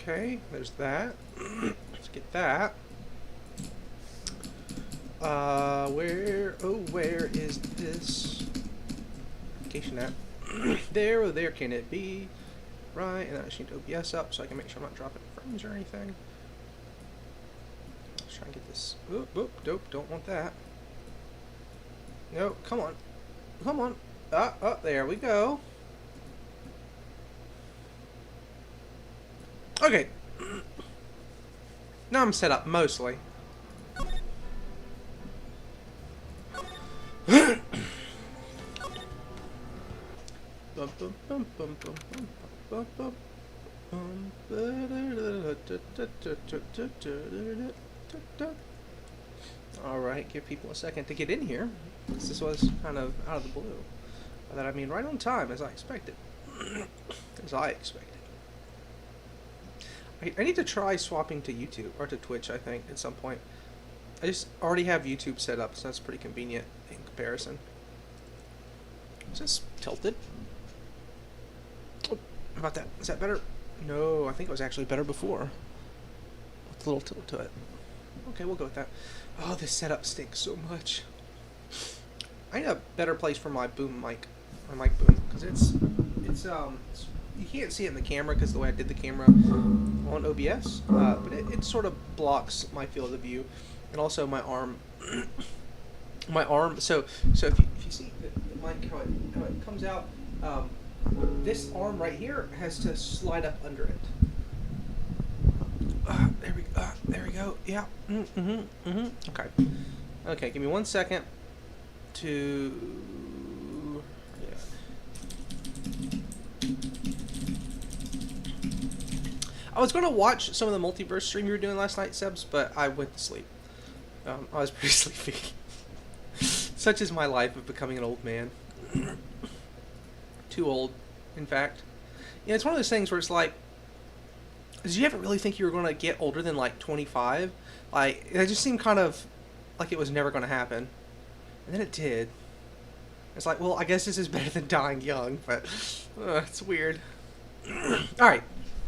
Okay, there's that. Let's get that. Where is this application at? There, oh, there can it be? Right, and I just need OBS up so I can make sure I'm not dropping frames or anything. Let's try and get this. Oop, oop, dope, don't want that. No, come on. Come on. There we go. Okay. Now I'm set up, mostly. Alright, give people a second to get in here. This was kind of out of the blue. By that I mean right on time, as I expected. As I expected. I need to try swapping to YouTube, or to Twitch, I think, at some point. I just already have YouTube set up, so that's pretty convenient in comparison. Is this tilted? Oh, how about that? Is that better? No, I think it was actually better before. With a little tilt to it. Okay, we'll go with that. Oh, this setup stinks so much. I need a better place for my boom mic. My mic boom, because it's you can't see it in the camera because the way I did the camera on OBS, but it sort of blocks my field of view, and also my arm. My arm. So if you see the mic how it comes out, this arm right here has to slide up under it. There we go. Yeah. Okay. Okay. Give me 1 second to. Yeah. I was gonna watch some of the multiverse stream you were doing last night, Sebs, but I went to sleep. I was pretty sleepy. Such is my life of becoming an old man. Too old, in fact. You know, it's one of those things where it's like, did you ever really think you were going to get older than like 25? Like, it just seemed kind of like it was never going to happen. And then it did. It's like, well, I guess this is better than dying young, but it's weird. Alright.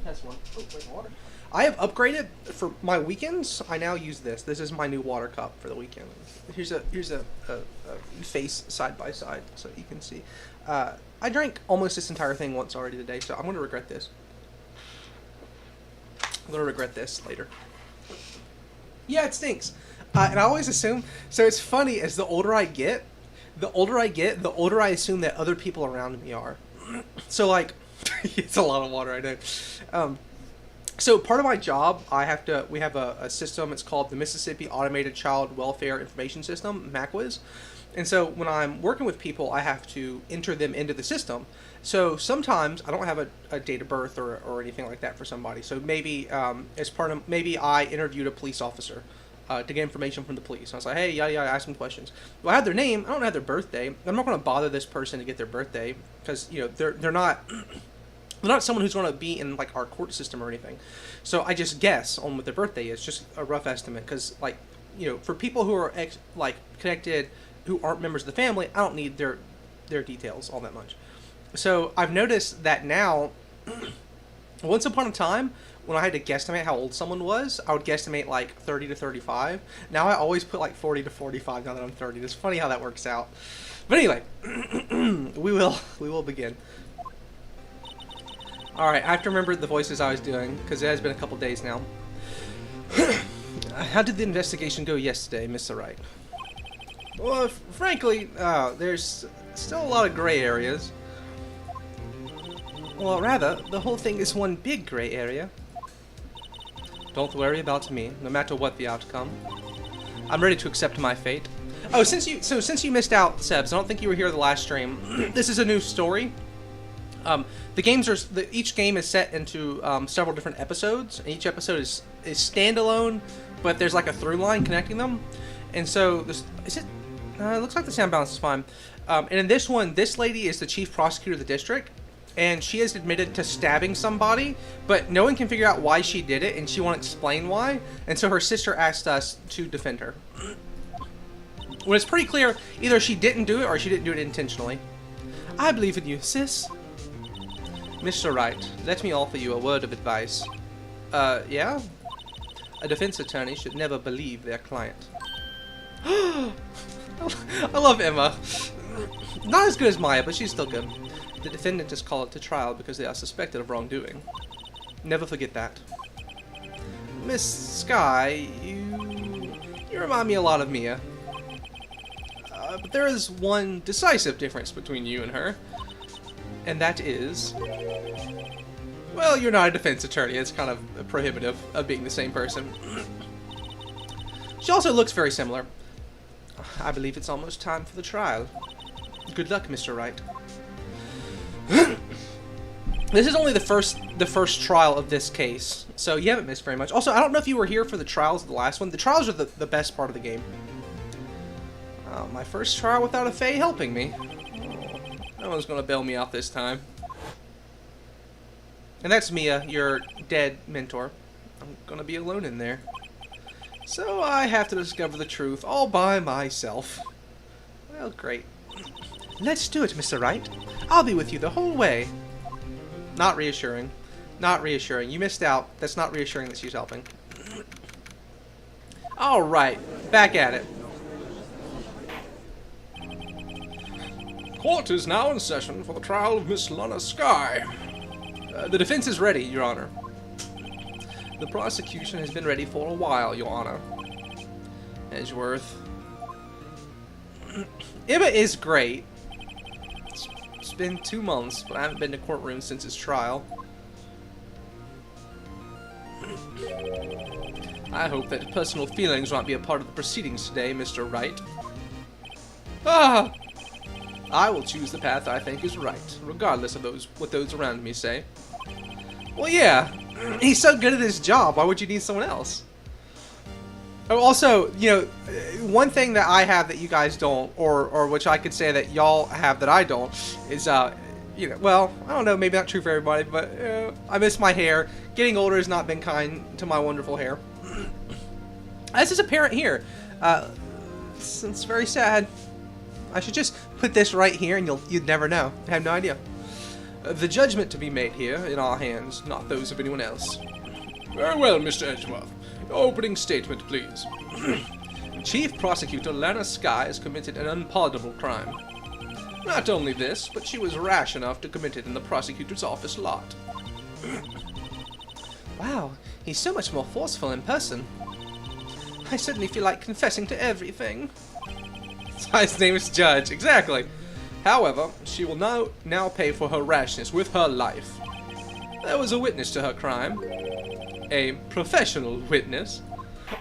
That's one. Oh, wait, water. I have upgraded for my weekends. I now use this. This is my new water cup for the weekend. Here's a face side by side so you can see. I drank almost this entire thing once already today, so I'm going to regret this. I'm going to regret this later. Yeah, it stinks. And I always assume, so it's funny, as the older I get, the older I assume that other people around me are. So like, it's a lot of water, I know. So part of my job, we have a system, it's called the Mississippi Automated Child Welfare Information System, MACWIS. And so when I'm working with people, I have to enter them into the system. So sometimes I don't have a date of birth or anything like that for somebody. So maybe maybe I interviewed a police officer to get information from the police. I was like, hey, yada yada, ask them questions. Well, I have their name, I don't have their birthday. I'm not going to bother this person to get their birthday because, you know, they're not someone who's going to be in like our court system or anything. So I just guess on what their birthday is, just a rough estimate. Because, like, you know, for people who are connected, who aren't members of the family, I don't need their details all that much. So I've noticed that now, once upon a time, when I had to guesstimate how old someone was, I would guesstimate like 30 to 35. Now I always put like 40 to 45 now that I'm 30. It's funny how that works out. But anyway, we will begin. Alright, I have to remember the voices I was doing, because it has been a couple days now. How did the investigation go yesterday, Mr. Wright? Well, frankly, there's still a lot of gray areas. Well, rather, the whole thing is one big gray area. Don't worry about me, no matter what the outcome. I'm ready to accept my fate. Oh, since you missed out, Sebs, I don't think you were here the last stream. This is a new story. Each game is set into several different episodes, and each episode is standalone, but there's like a through line connecting them. And so it looks like the sound balance is fine. And in this one, this lady is the chief prosecutor of the district, and she has admitted to stabbing somebody, but no one can figure out why she did it, and she won't explain why. And so her sister asked us to defend her. When it's pretty clear, either she didn't do it or she didn't do it intentionally. I believe in you, sis. Mr. Wright, let me offer you a word of advice. Yeah? A defense attorney should never believe their client. I love Emma. Not as good as Maya, but she's still good. The defendant is called to trial because they are suspected of wrongdoing. Never forget that. Miss Skye, you remind me a lot of Mia. But there is one decisive difference between you and her. And that is... well, you're not a defense attorney. It's kind of prohibitive of being the same person. She also looks very similar. I believe it's almost time for the trial. Good luck, Mr. Wright. This is only the first trial of this case, so you haven't missed very much. Also, I don't know if you were here for the trials of the last one. The trials are the best part of the game. My first trial without a Fae helping me. Oh, no one's gonna bail me out this time. And that's Mia, your dead mentor. I'm gonna be alone in there. So I have to discover the truth all by myself. Well, great. Let's do it, Mr. Wright. I'll be with you the whole way. Not reassuring. Not reassuring. You missed out. That's not reassuring that she's helping. Alright, back at it. Court is now in session for the trial of Miss Lana Skye. The defense is ready, Your Honor. The prosecution has been ready for a while, Your Honor. Edgeworth. Emma is great. It's been 2 months, but I haven't been to courtroom since his trial. I hope that personal feelings won't be a part of the proceedings today, Mr. Wright. Ah! I will choose the path I think is right, regardless of what those around me say. Well, yeah. He's so good at his job, why would you need someone else? Oh, also, you know, one thing that I have that you guys don't, or which I could say that y'all have that I don't, is, you know, well, I don't know, maybe not true for everybody, but I miss my hair. Getting older has not been kind to my wonderful hair. This is apparent here. It's very sad. I should just put this right here and you'd never know. I have no idea. The judgment to be made here in our hands, not those of anyone else. Very well, Mr. Edgeworth. Your opening statement, please. Chief Prosecutor Lana Skye has committed an unpardonable crime. Not only this, but she was rash enough to commit it in the prosecutor's office lot. Wow, he's so much more forceful in person. I suddenly feel like confessing to everything. His name is Judge, exactly. However, she will now pay for her rashness with her life. There was a witness to her crime. A professional witness.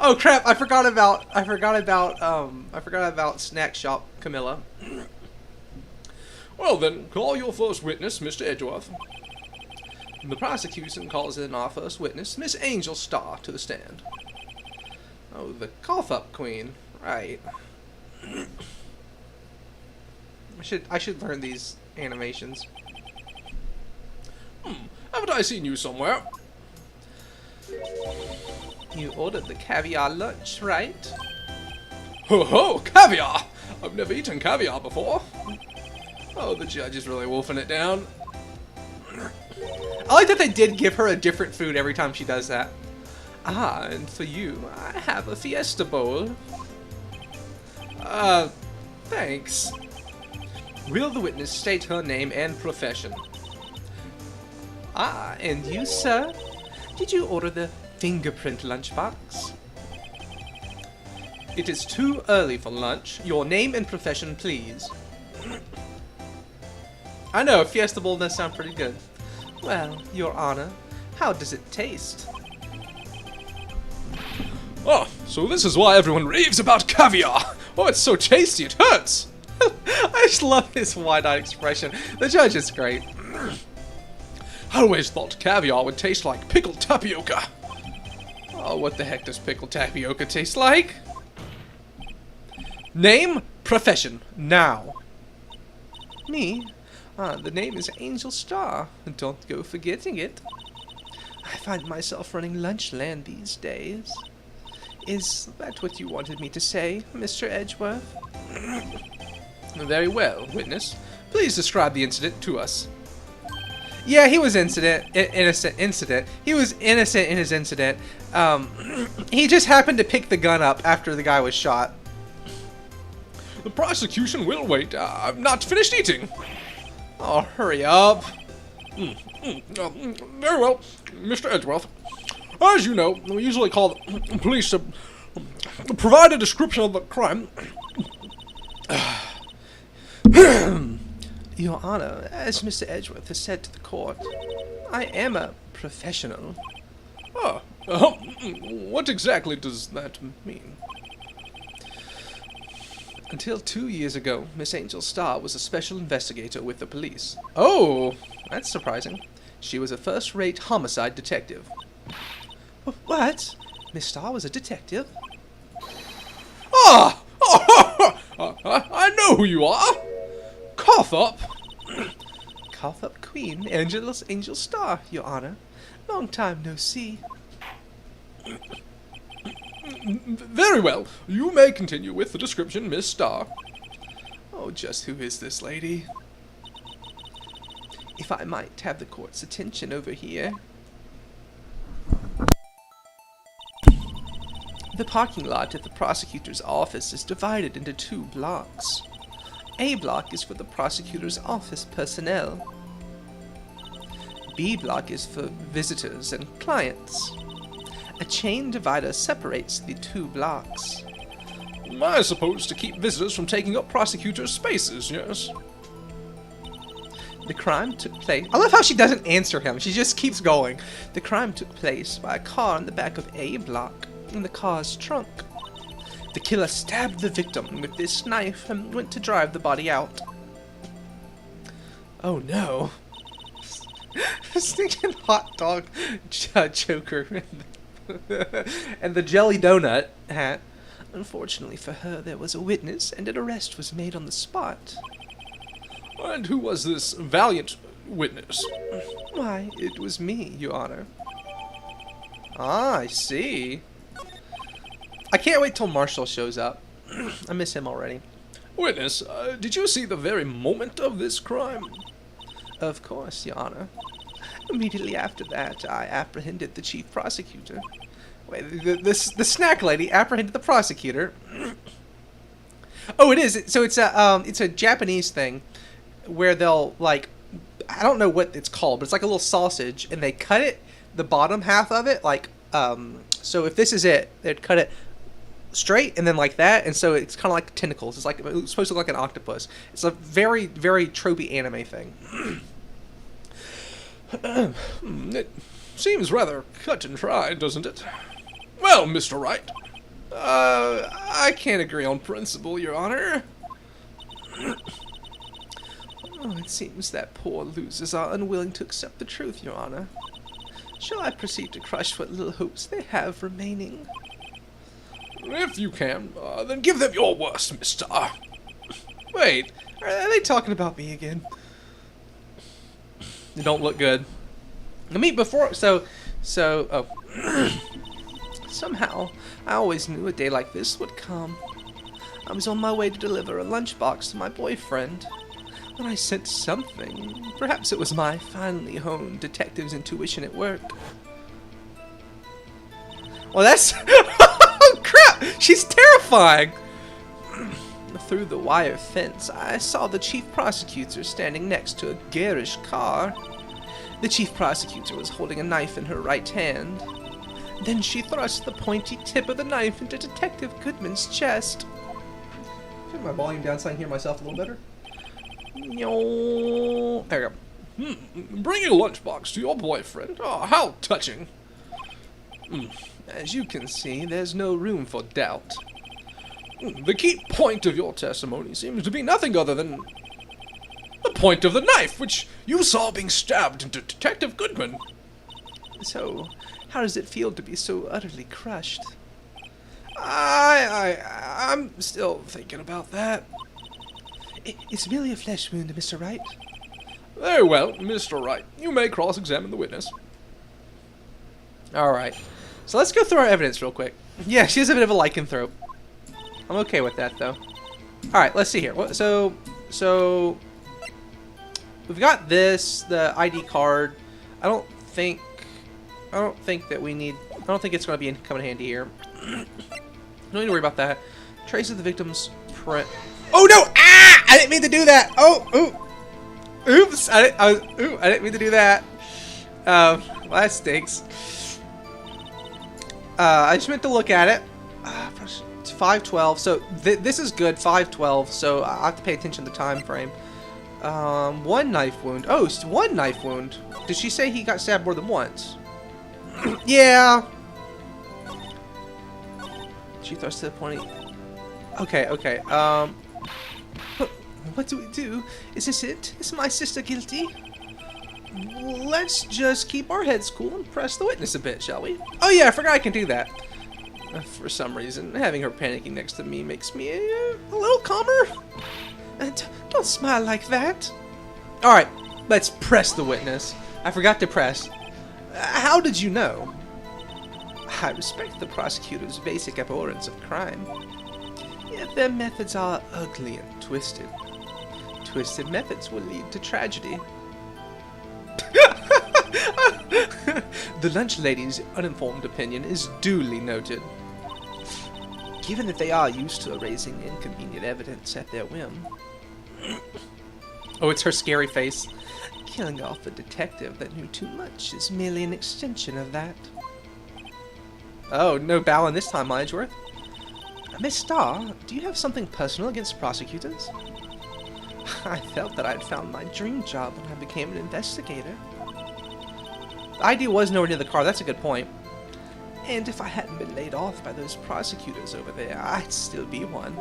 Oh crap, I forgot about Snack Shop Camilla. Well then, call your first witness, Mr. Edgeworth. The prosecution calls in our first witness, Miss Angel Starr, to the stand. Oh, the cough-up queen. Right. I should learn these animations. Haven't I seen you somewhere? You ordered the caviar lunch, right? Ho ho! Caviar! I've never eaten caviar before. Oh, the judge is really wolfing it down. I like that they did give her a different food every time she does that. Ah, and for you, I have a fiesta bowl. Thanks. Will the witness state her name and profession? Ah, and you, sir? Did you order the fingerprint lunchbox? It is too early for lunch. Your name and profession, please. I know, fiesta bowl does sound pretty good. Well, Your Honor, how does it taste? Oh, so this is why everyone raves about caviar. Oh, it's so tasty, it hurts. I just love his wide-eyed expression. The judge is great. I always thought caviar would taste like pickled tapioca. Oh, what the heck does pickled tapioca taste like? Name, profession, now. Me? The name is Angel Starr. Don't go forgetting it. I find myself running Lunchland these days. Is that what you wanted me to say, Mr. Edgeworth? Very well, witness. Please describe the incident to us. Yeah, he was innocent. He was innocent in his incident. He just happened to pick the gun up after the guy was shot. The prosecution will wait. I've not finished eating. Oh, hurry up. Very well, Mr. Edgeworth. As you know, we usually call the police to provide a description of the crime. Your Honor, as Mr. Edgeworth has said to the court, I am a professional. What exactly does that mean? Until 2 years ago, Miss Angel Starr was a special investigator with the police. Oh, that's surprising. She was a first-rate homicide detective. What? Miss Starr was a detective? Ah! I know who you are! Carthop! Carthop Queen, Angel Starr, Your Honor. Long time no see. Very well. You may continue with the description, Miss Starr. Oh, just who is this lady? If I might have the court's attention over here. The parking lot at the prosecutor's office is divided into 2 blocks. A block is for the prosecutor's office personnel. B block is for visitors and clients. A chain divider separates the 2 blocks. I suppose to keep visitors from taking up prosecutors' spaces, yes? The crime took place... I love how she doesn't answer him. She just keeps going. The crime took place by a car in the back of A block, in the car's trunk. The killer stabbed the victim with this knife and went to drive the body out. Oh no. Stinking hot dog choker and the jelly donut hat. Unfortunately for her, there was a witness and an arrest was made on the spot. And who was this valiant witness? Why, it was me, Your Honor. Ah, I see. I can't wait till Marshall shows up. I miss him already. Witness, did you see the very moment of this crime? Of course, Your Honor. Immediately after that, I apprehended the chief prosecutor. Wait, the snack lady apprehended the prosecutor. Oh, it is. So it's a Japanese thing where they'll, like, I don't know what it's called, but it's like a little sausage, and they cut it, the bottom half of it, like, so if this is it, they'd cut it straight and then like that, and so it's kind of like tentacles. It's supposed to look like an octopus. It's a very, very tropey anime thing. It seems rather cut and dried, doesn't it? Well, Mr. Wright. I can't agree on principle, Your Honor. Oh, it seems that poor losers are unwilling to accept the truth, Your Honor. Shall I proceed to crush what little hopes they have remaining? If you can, then give them your worst, Miss Starr. Wait, are they talking about me again? They don't look good. I mean, oh. Somehow, I always knew a day like this would come. I was on my way to deliver a lunchbox to my boyfriend when I sensed something. Perhaps it was my finely honed detective's intuition at work. Well, that's... Oh, crap! She's terrifying! Through the wire fence, I saw the chief prosecutor standing next to a garish car. The chief prosecutor was holding a knife in her right hand. Then she thrust the pointy tip of the knife into Detective Goodman's chest. Turn my volume down so I can hear myself a little better. There we go. Bringing a lunchbox to your boyfriend. Oh, how touching. As you can see, there's no room for doubt. The key point of your testimony seems to be nothing other than the point of the knife, which you saw being stabbed into Detective Goodman. So, how does it feel to be so utterly crushed? I'm still thinking about that. It's merely a flesh wound, Mr. Wright. Very well, Mr. Wright. You may cross-examine the witness. Alright. So let's go through our evidence real quick. Yeah, she has a bit of a lycanthrope. I'm okay with that, though. Alright, let's see here. So, we've got this, the ID card. I don't think that we need. I don't think it's going to be coming handy here. Don't need to worry about that. Trace of the victim's print. Oh no! Ah! I didn't mean to do that. Oh, ooh, oops! I didn't mean to do that. Well, that stinks. I just meant to look at it. It's 5:12, so this is good. 5:12, so I have to pay attention to the time frame. One knife wound. Oh, it's one knife wound. Did she say he got stabbed more than once? Yeah. She thrusts to the point. Okay, okay. What do we do? Is this it? Is my sister guilty? Let's just keep our heads cool and press the witness a bit, shall we? Oh yeah, I forgot I can do that. For some reason, having her panicking next to me makes me a little calmer. Don't smile like that. Alright, let's press the witness. I forgot to press. How did you know? I respect the prosecutor's basic abhorrence of crime. Yet their methods are ugly and twisted. Twisted methods will lead to tragedy. The lunch lady's uninformed opinion is duly noted. Given that they are used to erasing inconvenient evidence at their whim. Oh, it's her scary face. Killing off a detective that knew too much is merely an extension of that. Oh, no bowing this time, Lionsworth. Miss Starr, do you have something personal against prosecutors? I felt that I'd found my dream job when I became an investigator. The ID was nowhere near the car, that's a good point. And if I hadn't been laid off by those prosecutors over there, I'd still be one.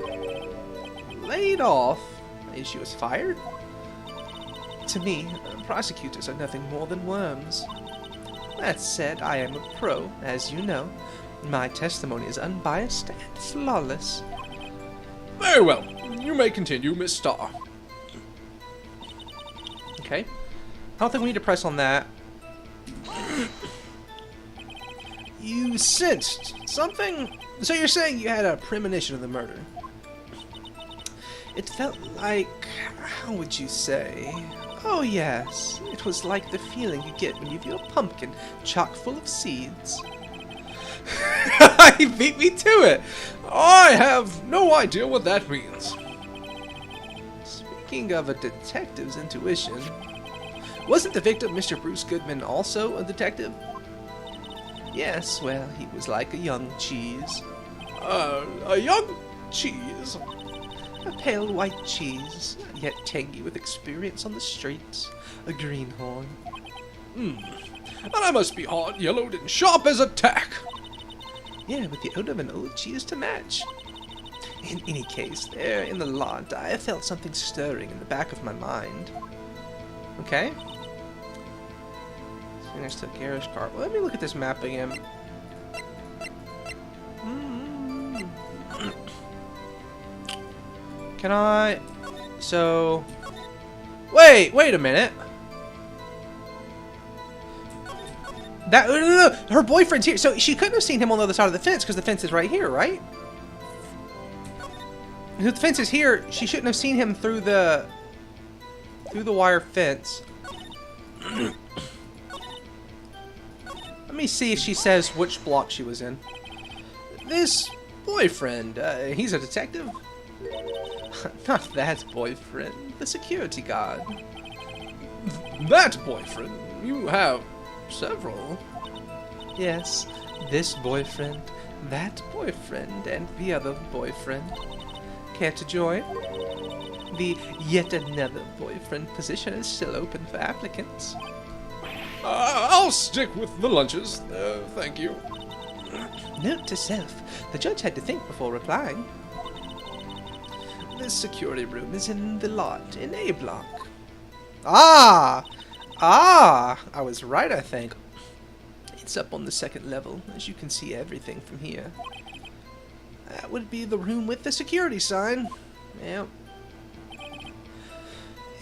Laid off? She was fired? To me, prosecutors are nothing more than worms. That said, I am a pro, as you know. My testimony is unbiased and flawless. Very well. You may continue, Miss Starr. Okay. I don't think we need to press on that. You sensed something? So you're saying you had a premonition of the murder? It felt like... how would you say? Oh yes, it was like the feeling you get when you view a pumpkin chock full of seeds. He beat me to it! I have no idea what that means. Speaking of a detective's intuition, wasn't the victim, Mr. Bruce Goodman, also a detective? Yes, well, he was like a young cheese. A young cheese? A pale white cheese, yet tangy with experience on the streets. A greenhorn. And I must be hard-yellowed and sharp as a tack. Yeah, with the odor of an old cheese to match. In any case, there in the lot, I felt something stirring in the back of my mind. Okay. So next to a garage car. Well, let me look at this map again. Can I... So... Wait a minute. That... No, her boyfriend's here. So she couldn't have seen him on the other side of the fence because the fence is right here, right? If the fence is here, she shouldn't have seen him through the wire fence. Let me see if she says which block she was in. This boyfriend, he's a detective? Not that boyfriend, the security guard. That boyfriend? You have several. Yes, this boyfriend, that boyfriend, and the other boyfriend. Care to join? The yet another boyfriend position is still open for applicants. I'll stick with the lunches, thank you. Note to self, the judge had to think before replying. The security room is in the lot, in A block. Ah! I was right, I think. It's up on the second level, as you can see everything from here. That would be the room with the security sign. Yep.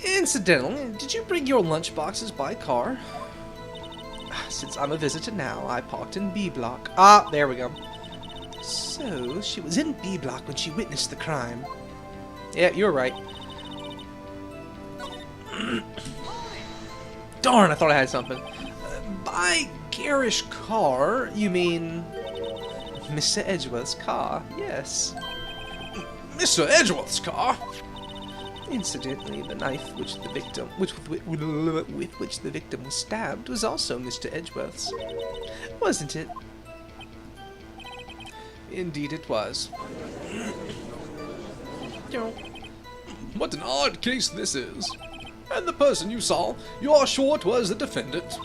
Incidentally, did you bring your lunch boxes by car? Since I'm a visitor now, I parked in B block. Ah, there we go. So, she was in B block when she witnessed the crime. Yeah, you're right. Darn, I thought I had something. By garish car, you mean Mr. Edgeworth's car? Yes. Mr. Edgeworth's car? Incidentally, the knife with which the victim was stabbed was also Mr. Edgeworth's, wasn't it? Indeed it was. You know, What an odd case this is. And the person you saw, you are sure it was the defendant?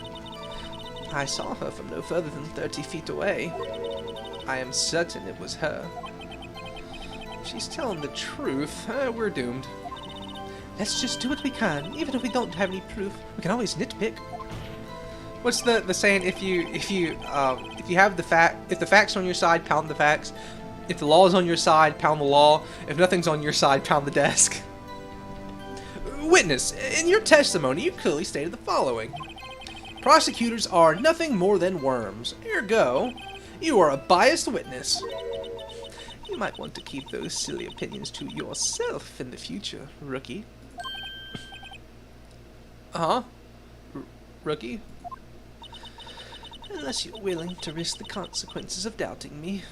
I saw her from no further than 30 feet away. I am certain it was her. If she's telling the truth, we're doomed. Let's just do what we can, even if we don't have any proof. We can always nitpick. What's the saying? If the facts are on your side, pound the facts. If the law is on your side, pound the law. If nothing's on your side, pound the desk. Witness, in your testimony, you clearly stated the following: prosecutors are nothing more than worms. Ergo, you are a biased witness. You might want to keep those silly opinions to yourself in the future, rookie. Rookie? Unless you're willing to risk the consequences of doubting me.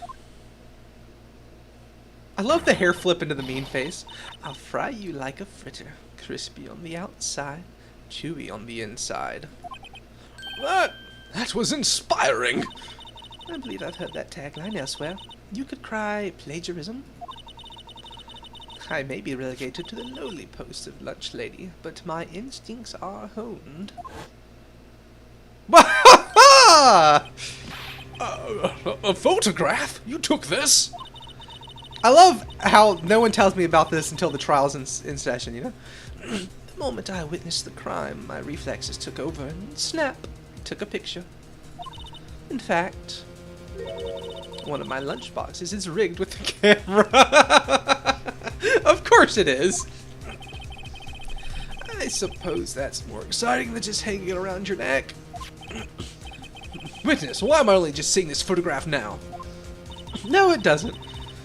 I love the hair flip into the mean face. I'll fry you like a fritter. Crispy on the outside, chewy on the inside. That was inspiring. I believe I've heard that tagline elsewhere. You could cry plagiarism. I may be relegated to the lowly post of lunch lady, but my instincts are honed. A photograph? You took this? I love how no one tells me about this until the trial's in session, you know? The moment I witnessed the crime, my reflexes took over and snap, took a picture. In fact, one of my lunch boxes is rigged with the camera. Of course it is. I suppose that's more exciting than just hanging it around your neck. Witness, why am I only just seeing this photograph now? No, it doesn't.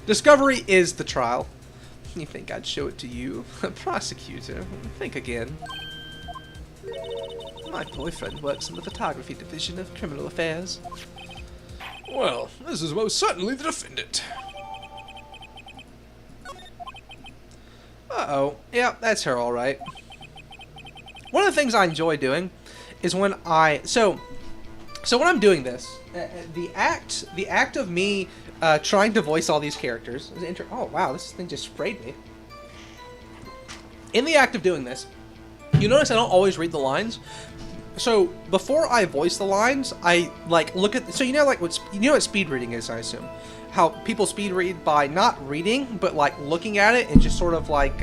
Discovery is the trial. You think I'd show it to you? A prosecutor? Think again. My boyfriend works in the photography division of criminal affairs. Well, this is most certainly the defendant. Uh-oh. Yeah, that's her all right. One of the things I enjoy doing is when So when I'm doing this, the act of me trying to voice all these characters. Oh wow, this thing just sprayed me. In the act of doing this, you notice I don't always read the lines. So before I voice the lines, I like look at. So you know like what speed reading is, I assume. How people speed read by not reading, but like looking at it and just sort of like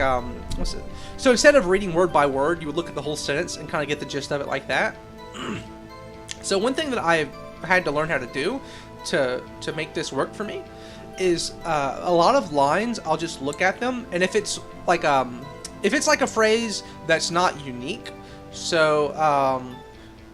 what's it? So instead of reading word by word, you would look at the whole sentence and kind of get the gist of it like that. So one thing that I've had to learn how to do to make this work for me is a lot of lines I'll just look at them, and if it's like a phrase that's not unique, so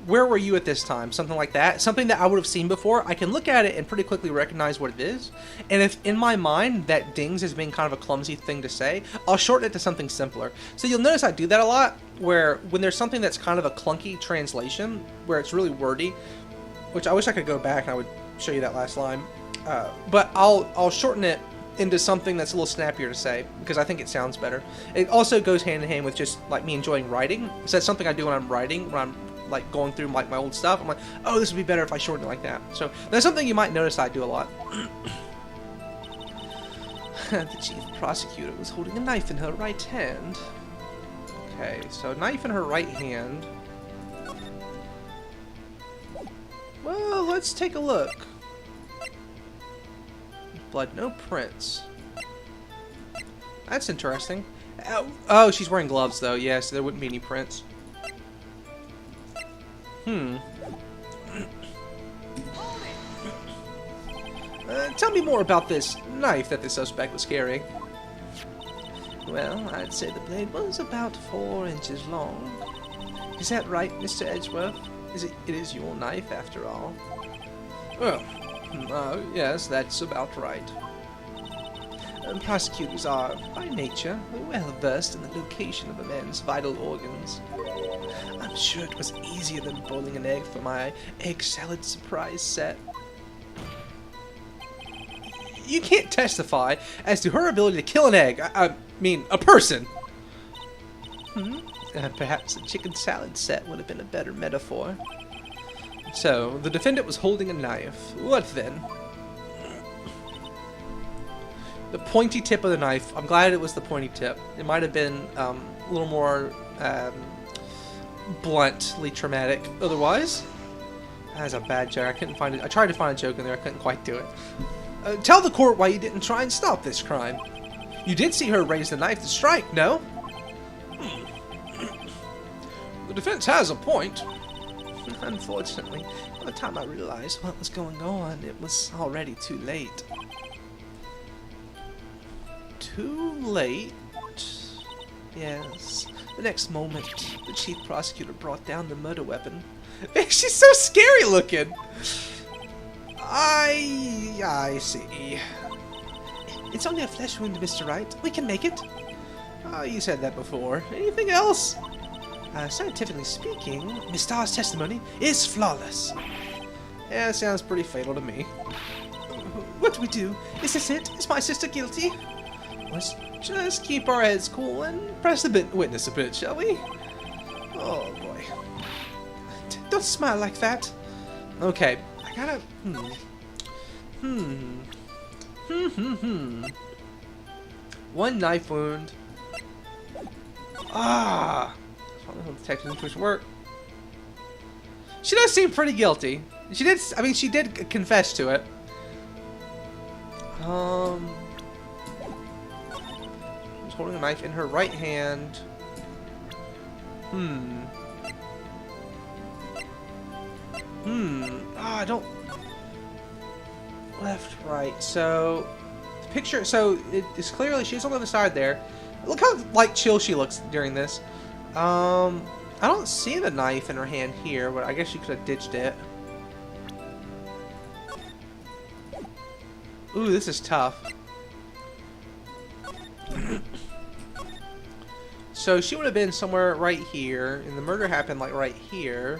where were you at this time, something like that, something that I would have seen before, I can look at it and pretty quickly recognize what it is. And if in my mind that dings as being kind of a clumsy thing to say, I'll shorten it to something simpler. So you'll notice I do that a lot, where when there's something that's kind of a clunky translation where it's really wordy, which I wish I could go back and I would show you that last line, but I'll shorten it into something that's a little snappier to say because I think it sounds better. It also goes hand in hand with just like me enjoying writing. So that's something I do when I'm writing, when I'm like going through like my old stuff. I'm like, oh, this would be better if I shorten it like that. So that's something you might notice I do a lot. The chief prosecutor was holding a knife in her right hand. Okay, so knife in her right hand. Well, let's take a look. Blood, no prints. That's interesting. Oh, she's wearing gloves though. Yes, so there wouldn't be any prints. Tell me more about this knife that the suspect was carrying. Well, I'd say the blade was about 4 inches long. Is that right, Mr. Edgeworth? It is your knife, after all. Well, yes, that's about right. Prosecutors are, by nature, well versed in the location of a man's vital organs. I'm sure it was easier than boiling an egg for my egg salad surprise set. You can't testify as to her ability to kill an egg. I mean, a person. Perhaps a chicken salad set would have been a better metaphor. So, the defendant was holding a knife. What then? The pointy tip of the knife. I'm glad it was the pointy tip. It might have been a little more bluntly traumatic otherwise. That's a bad joke. I couldn't find it. I tried to find a joke in there. I couldn't quite do it. Tell the court why you didn't try and stop this crime. You did see her raise the knife to strike, no? The defense has a point. Unfortunately, by the time I realized what was going on, it was already too late. Too late? Yes. The next moment, the chief prosecutor brought down the murder weapon. She's so scary looking! I see. It's only a flesh wound, Mr. Wright. We can make it. Oh, you said that before. Anything else? Scientifically speaking, Miss Starr's testimony is flawless. Yeah, sounds pretty fatal to me. What do we do? Is this it? Is my sister guilty? Let's just keep our heads cool and press the witness a bit, shall we? Oh, boy. Don't smile like that. Okay, I gotta... One knife wound. Ah! Detective intuition work. She does seem pretty guilty. She did. I mean, she did confess to it. She's holding a knife in her right hand. I don't. Left, right. So the picture. So it's clearly she's on the other side there. Look how like chill she looks during this. I don't see the knife in her hand here, but I guess she could have ditched it. Ooh, this is tough. So she would have been somewhere right here, and the murder happened like right here.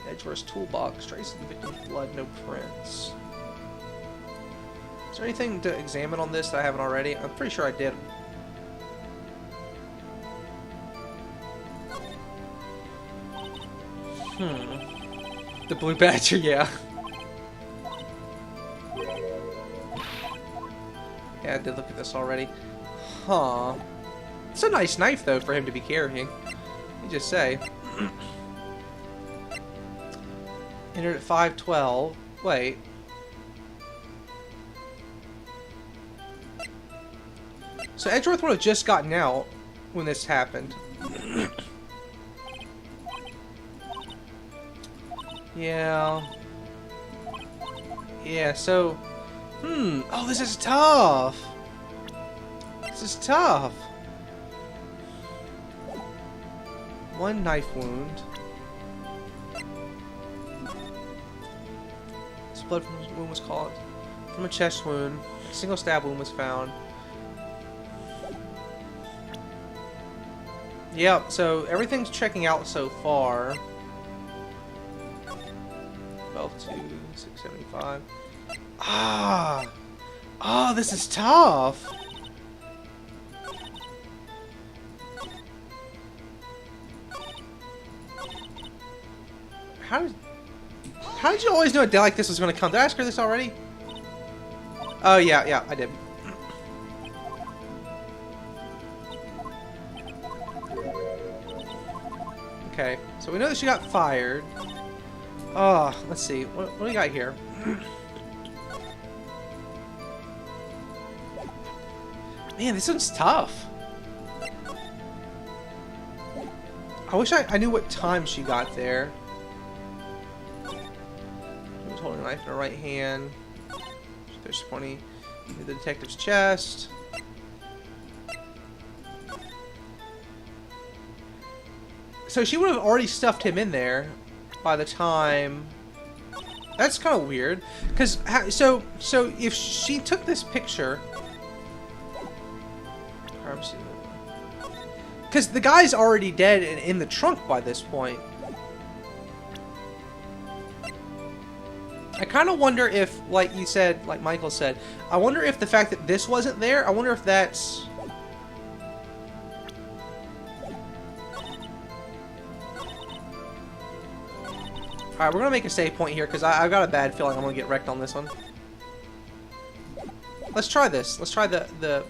Edgeworth's toolbox, traces the victim's blood, no prints. Is there anything to examine on this that I haven't already? I'm pretty sure I did. The blue badger, yeah. Yeah, I did look at this already. Huh. It's a nice knife, though, for him to be carrying. You just say. Entered at 5:12. Wait. So Edgeworth would have just gotten out when this happened. Yeah. Yeah, so... Oh, this is tough! This is tough! One knife wound. This blood from his wound was caught. From a chest wound. A single stab wound was found. Yep, so everything's checking out so far. 12 to 675. Ah! Oh, this is tough! How did you always know a day like this was going to come? Did I ask her this already? Oh, yeah, I did. Okay, so we know that she got fired. Oh, let's see. What do we got here? Man, this one's tough. I wish I knew what time she got there. She was holding a knife in her right hand. She's pointing at the detective's chest. So she would have already stuffed him in there by the time. That's kind of weird, because so if she took this picture, Because the guy's already dead and in the trunk by this point. I kind of wonder if, like you said, like Michael said, I wonder if the fact that this wasn't there, I wonder if that's... Alright, we're going to make a save point here, because I've got a bad feeling I'm going to get wrecked on this one. Let's try this. Let's try the...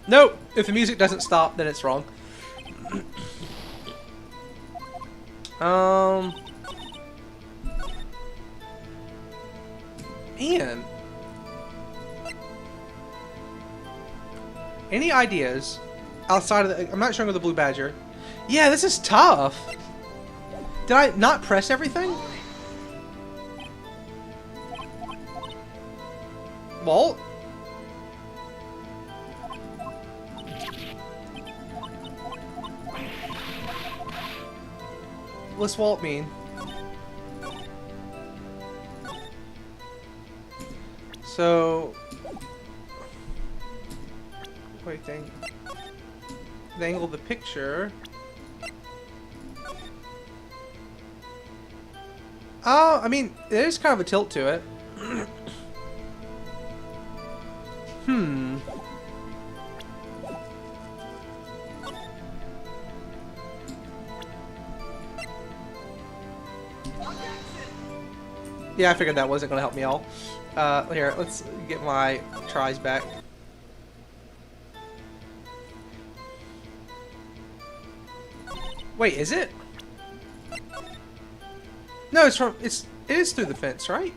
Nope! If the music doesn't stop, then it's wrong. Man. Any ideas outside of the... I'm not showing the Blue Badger. Yeah, this is tough. Did I not press everything? Walt? What's Walt mean? So... Wait, dang. The angle of the picture... Oh, I mean, there's kind of a tilt to it. Hmm. Yeah, I figured that wasn't going to help me all. Here, let's get my tries back. Wait, is it? No, it is through the fence, right?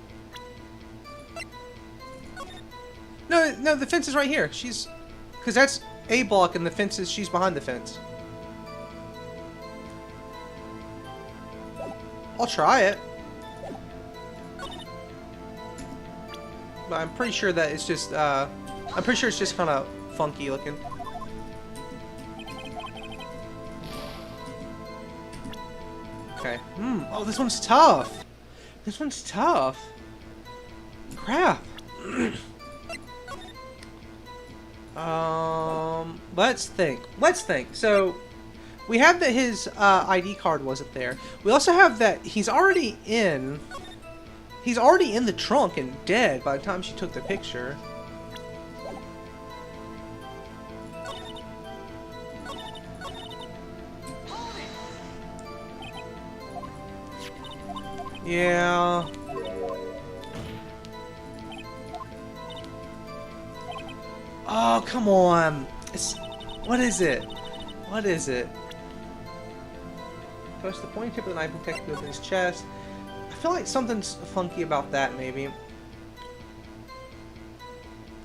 No, the fence is right here. Because that's A block and the fence is, she's behind the fence. I'll try it. But I'm pretty sure that it's just, I'm pretty sure it's just kind of funky looking. Okay. Oh, this one's tough. This one's tough. Crap. Let's think. Let's think. So, we have that his ID card wasn't there. We also have that he's already in the trunk and dead by the time she took the picture. Yeah. Oh, come on. What is it? What is it? Push the pointy tip of the knife protected within his chest. I feel like something's funky about that, maybe.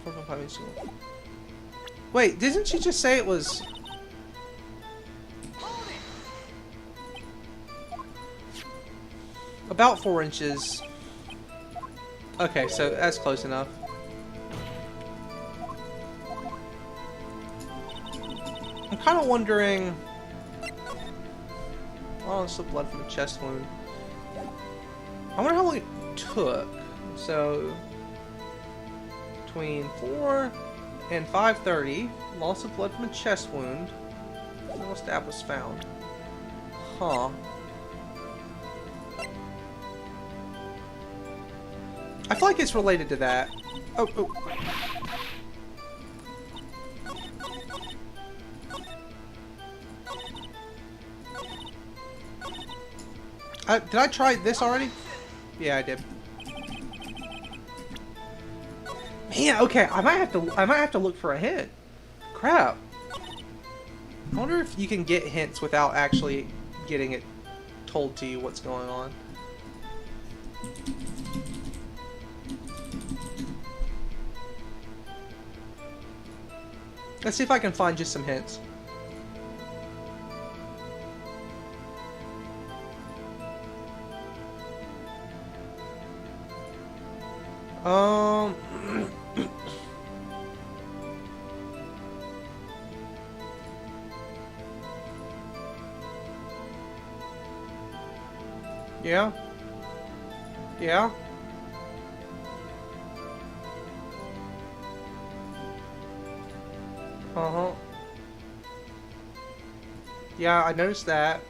4.5 inches. Wait, didn't she just say it was... About 4 inches. Okay, so that's close enough. I'm kind of wondering... Oh, it's the blood from a chest wound. I wonder how long it took. So, between 4 and 5:30, loss of blood from a chest wound. No stab was found. Huh. I feel like it's related to that. Oh, oh. Did I try this already? Yeah, I did. Man, okay, I might have to look for a hint. Crap. I wonder if you can get hints without actually getting it told to you what's going on. Let's see if I can find just some hints. Yeah. Yeah. Uh-huh. Yeah, I noticed that.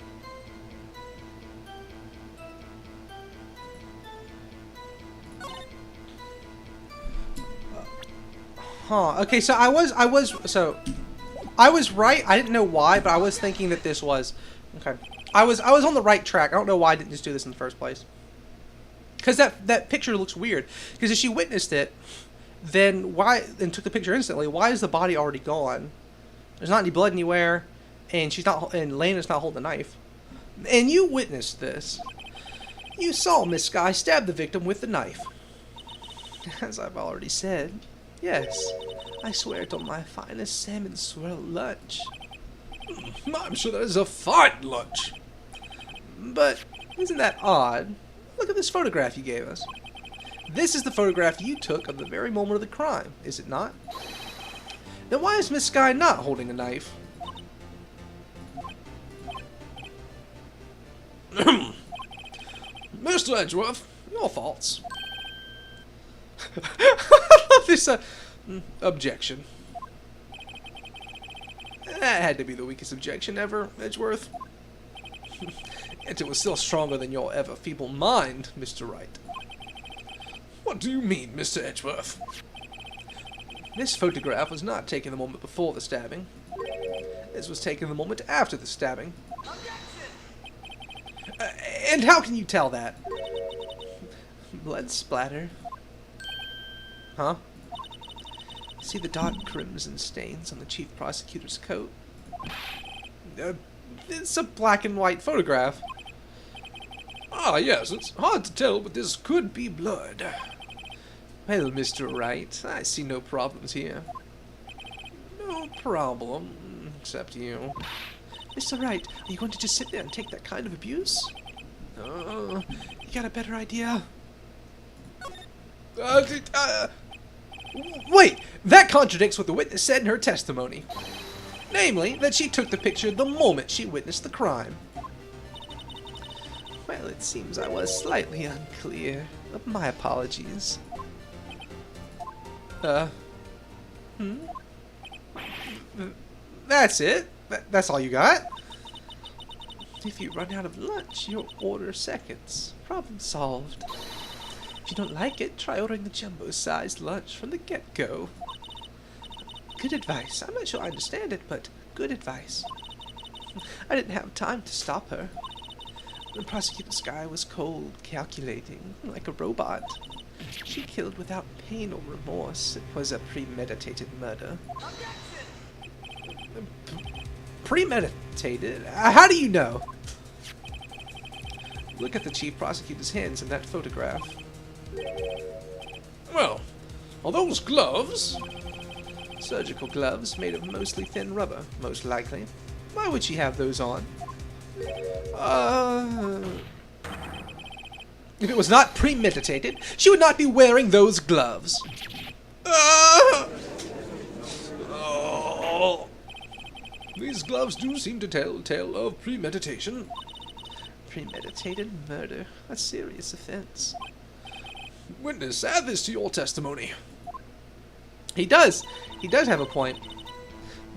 Huh. Okay, so I was right. I didn't know why, but I was thinking that this was okay. I was on the right track. I don't know why I didn't just do this in the first place. Because that picture looks weird. Because if she witnessed it, then why and took the picture instantly? Why is the body already gone? There's not any blood anywhere, and she's not. And Lena's not holding a knife. And you witnessed this. You saw Miss Skye stab the victim with the knife. As I've already said, yes, I swear it on my finest salmon swirl lunch. I'm sure that is a fine lunch. But isn't that odd? Look at this photograph you gave us. This is the photograph you took of the very moment of the crime, is it not? Then why is Miss Skye not holding a knife? Mr. Edgeworth, your thoughts? I love this objection. That had to be the weakest objection ever, Edgeworth. And it was still stronger than your ever feeble mind, Mr. Wright. What do you mean, Mr. Edgeworth? This photograph was not taken the moment before the stabbing. This was taken the moment after the stabbing. And how can you tell that? Blood splatter. Huh? See the dark crimson stains on the chief prosecutor's coat? It's a black and white photograph. Ah, yes, it's hard to tell, but this could be blood. Well, Mr. Wright, I see no problems here. No problem, except you. Mr. Wright, are you going to just sit there and take that kind of abuse? Oh, you got a better idea? Wait! That contradicts what the witness said in her testimony. Namely, that she took the picture the moment she witnessed the crime. Well, it seems I was slightly unclear. My apologies. That's it? That's all you got? If you run out of lunch, you'll order seconds. Problem solved. If you don't like it, try ordering the jumbo-sized lunch from the get-go. Good advice. I'm not sure I understand it, but good advice. I didn't have time to stop her. The prosecutor Skye was cold, calculating, like a robot. She killed without pain or remorse. It was a premeditated murder. Premeditated? How do you know? Look at the chief prosecutor's hands in that photograph. Well, are those gloves? Surgical gloves made of mostly thin rubber, most likely. Why would she have those on? If it was not premeditated, she would not be wearing those gloves. Oh. These gloves do seem to tell tale of premeditation. Premeditated murder, a serious offense. Witness, add this to your testimony. He does. He does have a point.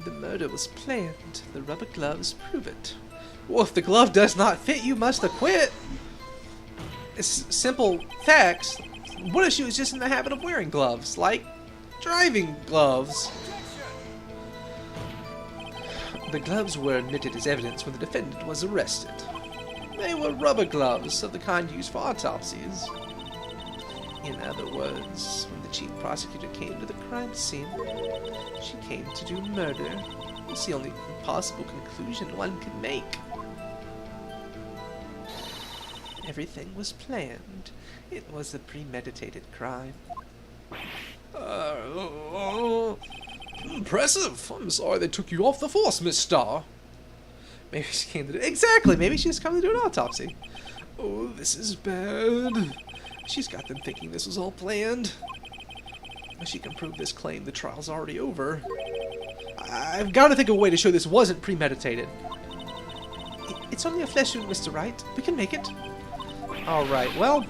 The murder was planned. The rubber gloves prove it. Well, if the glove does not fit, you must acquit. It's simple facts. What if she was just in the habit of wearing gloves? Like driving gloves. The gloves were admitted as evidence when the defendant was arrested. They were rubber gloves of the kind used for autopsies. In other words, when the chief prosecutor came to the crime scene, she came to do murder. It's the only possible conclusion one could make. Everything was planned. It was a premeditated crime. Impressive. I'm sorry they took you off the force, Miss Starr. Maybe she came to do... Exactly! Maybe she just come to do an autopsy. Oh, this is bad. She's got them thinking this was all planned. If she can prove this claim, the trial's already over. I've got to think of a way to show this wasn't premeditated. It's only a flesh wound, Mr. Wright. We can make it. Alright, well...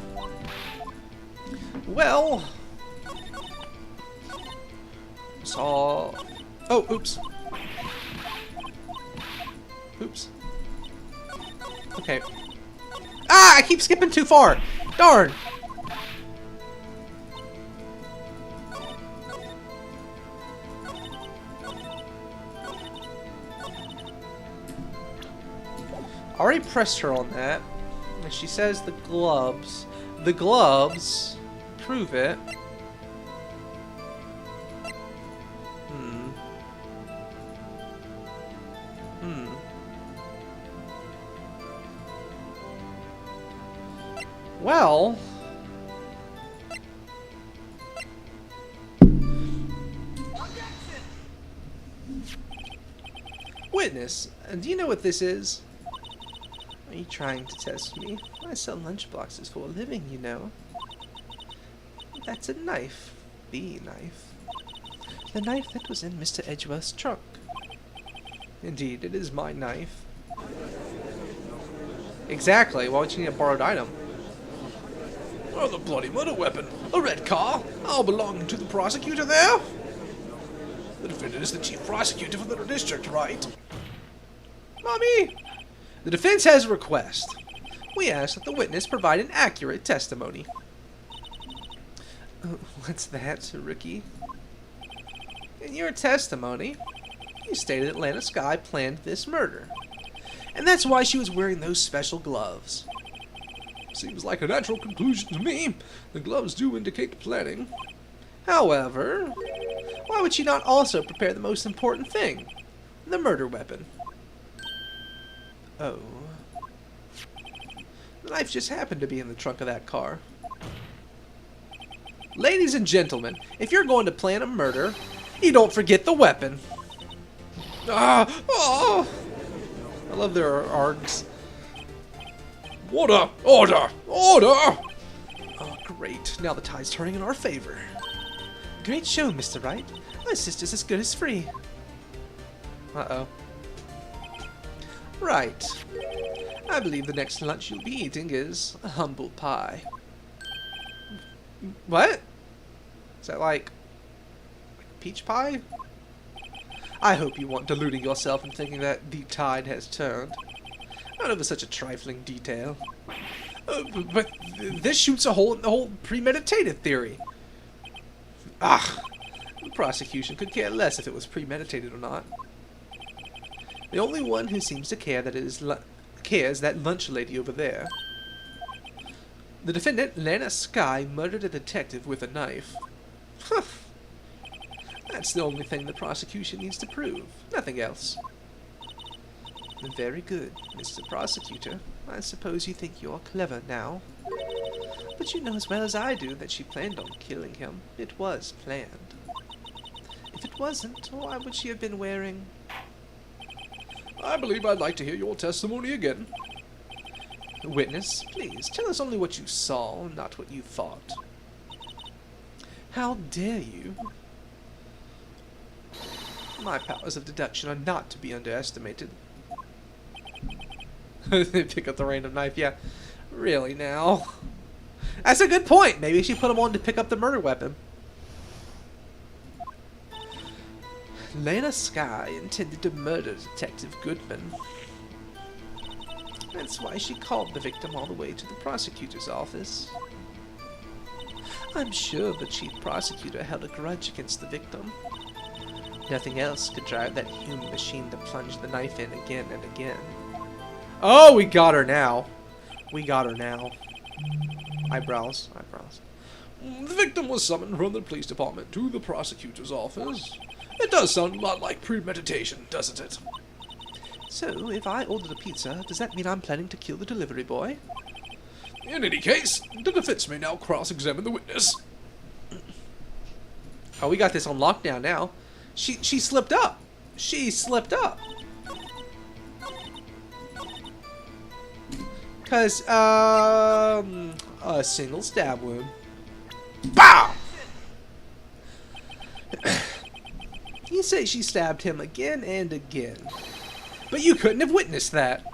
Oh, oops. Oops. Okay. Ah! I keep skipping too far! Darn! I already pressed her on that. And she says the gloves. The gloves prove it. Well... Witness, do you know what this is? Are you trying to test me? I sell lunchboxes for a living, you know. That's a knife. The knife. The knife that was in Mr. Edgeworth's trunk. Indeed, it is my knife. Exactly, why would you need a borrowed item? Oh, the bloody murder weapon. A red car. All belonging to the prosecutor there. The defendant is the chief prosecutor for the district, right? Mommy! The defense has a request. We ask that the witness provide an accurate testimony. What's that, Ricky? In your testimony, you stated Atlanta Sky planned this murder. And that's why she was wearing those special gloves. Seems like a natural conclusion to me. The gloves do indicate planning. However, why would she not also prepare the most important thing? The murder weapon. Oh. The knife just happened to be in the trunk of that car. Ladies and gentlemen, if you're going to plan a murder, you don't forget the weapon. Ah! Oh! I love their args. Order! Order! Order! Oh, great. Now the tide's turning in our favor. Great show, Mr. Wright. My sister's as good as free. Uh-oh. Right. I believe the next lunch you'll be eating is a humble pie. What? Is that like peach pie? I hope you weren't deluding yourself in thinking that the tide has turned. Not over such a trifling detail. But this shoots a hole in the whole premeditated theory. Ah, the prosecution could care less if it was premeditated or not. The only one who seems to care cares that lunch lady over there. The defendant, Lana Sky, murdered a detective with a knife. Huh. That's the only thing the prosecution needs to prove. Nothing else. Very good, Mr. Prosecutor. I suppose you think you're clever now. But you know as well as I do that she planned on killing him. It was planned. If it wasn't, why would she have been wearing... I believe I'd like to hear your testimony again. Witness, please, tell us only what you saw, not what you thought. How dare you? My powers of deduction are not to be underestimated. Pick up the random knife, yeah. Really now? That's a good point. Maybe she put him on to pick up the murder weapon. Lana Sky intended to murder Detective Goodman. That's why she called the victim all the way to the prosecutor's office. I'm sure the chief prosecutor held a grudge against the victim. Nothing else could drive that human machine to plunge the knife in again and again. Oh, we got her now. We got her now. Eyebrows. Eyebrows. The victim was summoned from the police department to the prosecutor's office. It does sound a lot like premeditation, doesn't it? So, if I ordered a pizza, does that mean I'm planning to kill the delivery boy? In any case, the defense may now cross-examine the witness. Oh, we got this on lockdown now. She slipped up. She slipped up. Cause a single stab wound. Bow. You say she stabbed him again and again, but you couldn't have witnessed that.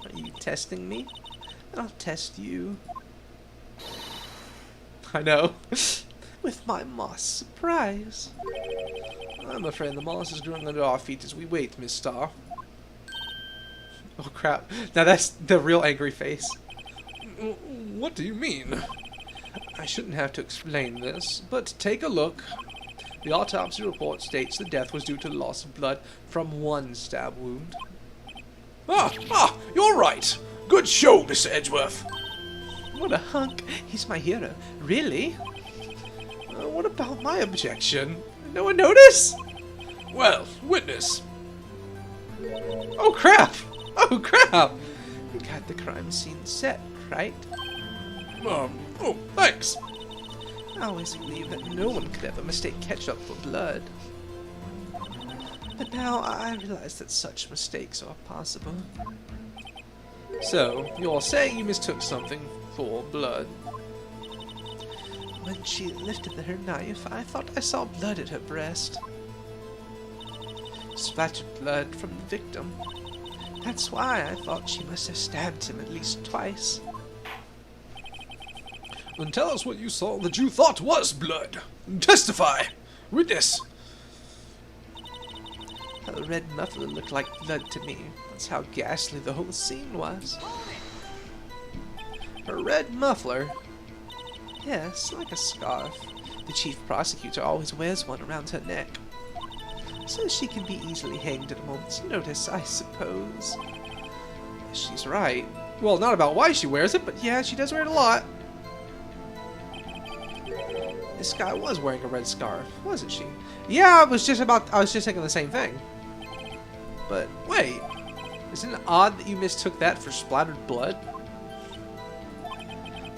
Are you testing me? I'll test you. I know. With my moss surprise. I'm afraid the moss is growing under our feet as we wait, Miss Starr. Oh crap. Now that's the real angry face. What do you mean? I shouldn't have to explain this, but take a look. The autopsy report states the death was due to loss of blood from one stab wound. You're right. Good show, Mr. Edgeworth. What a hunk. He's my hero. Really? What about my objection? No one noticed? Well, witness. Oh crap! Oh crap! You got the crime scene set, right? Oh, thanks. I always believed that no one could ever mistake ketchup for blood. But now I realize that such mistakes are possible. So, you're saying you mistook something for blood? When she lifted her knife, I thought I saw blood at her breast. Splattered blood from the victim. That's why I thought she must have stabbed him at least twice. Then tell us what you saw that you thought was blood. Testify. Witness. Her red muffler looked like blood to me. That's how ghastly the whole scene was. Her red muffler? Yes, like a scarf. The chief prosecutor always wears one around her neck. So she can be easily hanged at a moment's notice, I suppose. She's right. Well, not about why she wears it, but yeah, she does wear it a lot. This guy was wearing a red scarf, wasn't she? Yeah, I was just thinking the same thing. But wait, isn't it odd that you mistook that for splattered blood?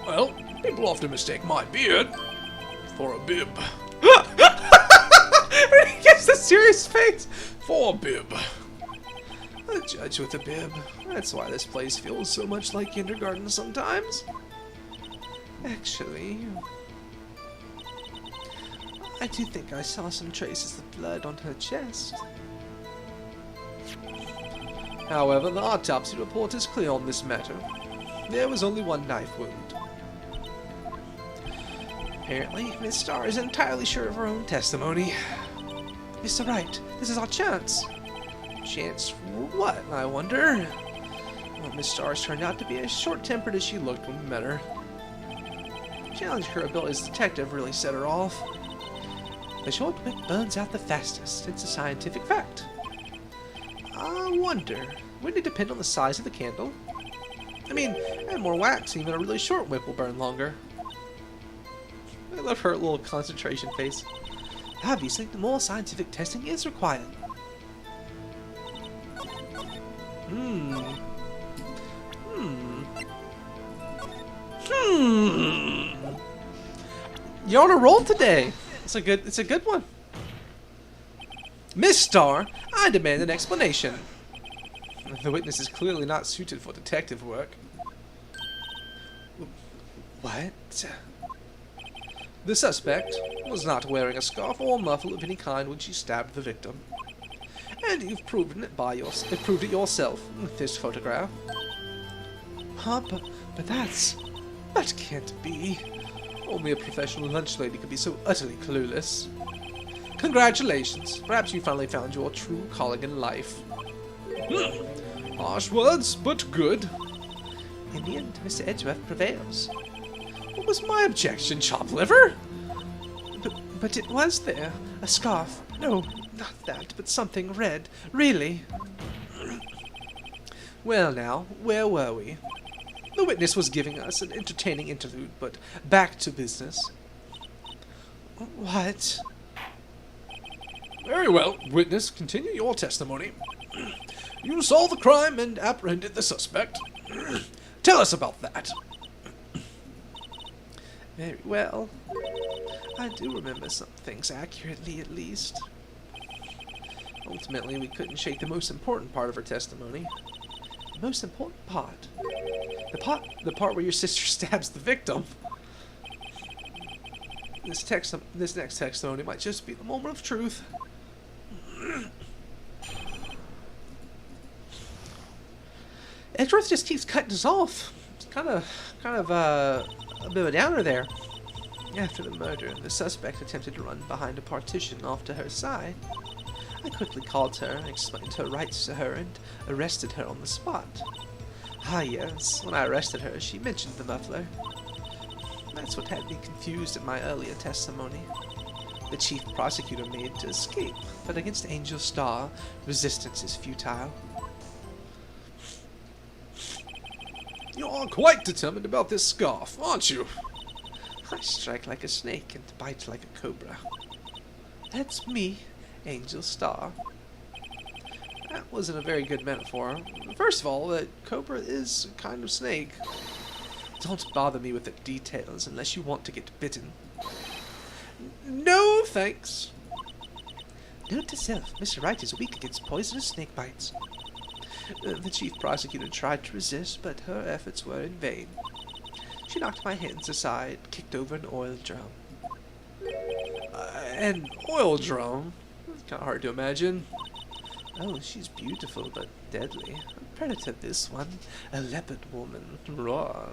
Well, people often mistake my beard for a bib. He gets a serious face. For a bib. A judge with a bib. That's why this place feels so much like kindergarten sometimes. Actually, I do think I saw some traces of blood on her chest. However, the autopsy report is clear on this matter. There was only one knife wound. Apparently, Miss Starr is entirely sure of her own testimony. Mr. Wright, this is our chance. Chance for what, I wonder? Well, Miss Starr's turned out to be as short-tempered as she looked when we met her. Challenging her ability as a detective really set her off. The short wick burns out the fastest. It's a scientific fact. I wonder, wouldn't it depend on the size of the candle? I mean, add more wax, even a really short wick will burn longer. I love her little concentration face. Obviously, the more scientific testing is required. You're on a roll today. It's a good one. Miss Starr, I demand an explanation. The witness is clearly not suited for detective work. What? The suspect was not wearing a scarf or muffler of any kind when she stabbed the victim. And you've proven it proved it yourself with this photograph. Huh, but that can't be. Only a professional lunch lady could be so utterly clueless. Congratulations. Perhaps you finally found your true calling in life. Harsh words, but good. In the end, Mr. Edgeworth prevails. What was my objection, chop liver? But it was there. A scarf. No, not that, but something red. Really. Well now, where were we? The witness was giving us an entertaining interlude, but back to business. What? Very well, witness, continue your testimony. You solved the crime and apprehended the suspect. Tell us about that. Very well. I do remember some things accurately, at least. Ultimately, we couldn't shake the most important part of her testimony. The most important part. The part where your sister stabs the victim. This next testimony might just be the moment of truth. Edgeworth just keeps cutting us off. It's kind of a bit of a downer there. After the murder, the suspect attempted to run behind a partition off to her side. I quickly called her, explained her rights to her, and arrested her on the spot. Ah yes, when I arrested her, she mentioned the muffler. That's what had me confused in my earlier testimony. The chief prosecutor made to escape, but against Angel Star, resistance is futile. You are quite determined about this scarf, aren't you? I strike like a snake and bite like a cobra. That's me, Angel Star. That wasn't a very good metaphor. First of all, the cobra is a kind of snake. Don't bother me with the details unless you want to get bitten. No, thanks. Note to self, Mr. Wright is weak against poisonous snake bites. The chief prosecutor tried to resist, but her efforts were in vain. She knocked my hands aside, kicked over an oil drum. An oil drum? It's kind of hard to imagine. Oh, she's beautiful, but deadly. A predator, this one. A leopard woman. Raw.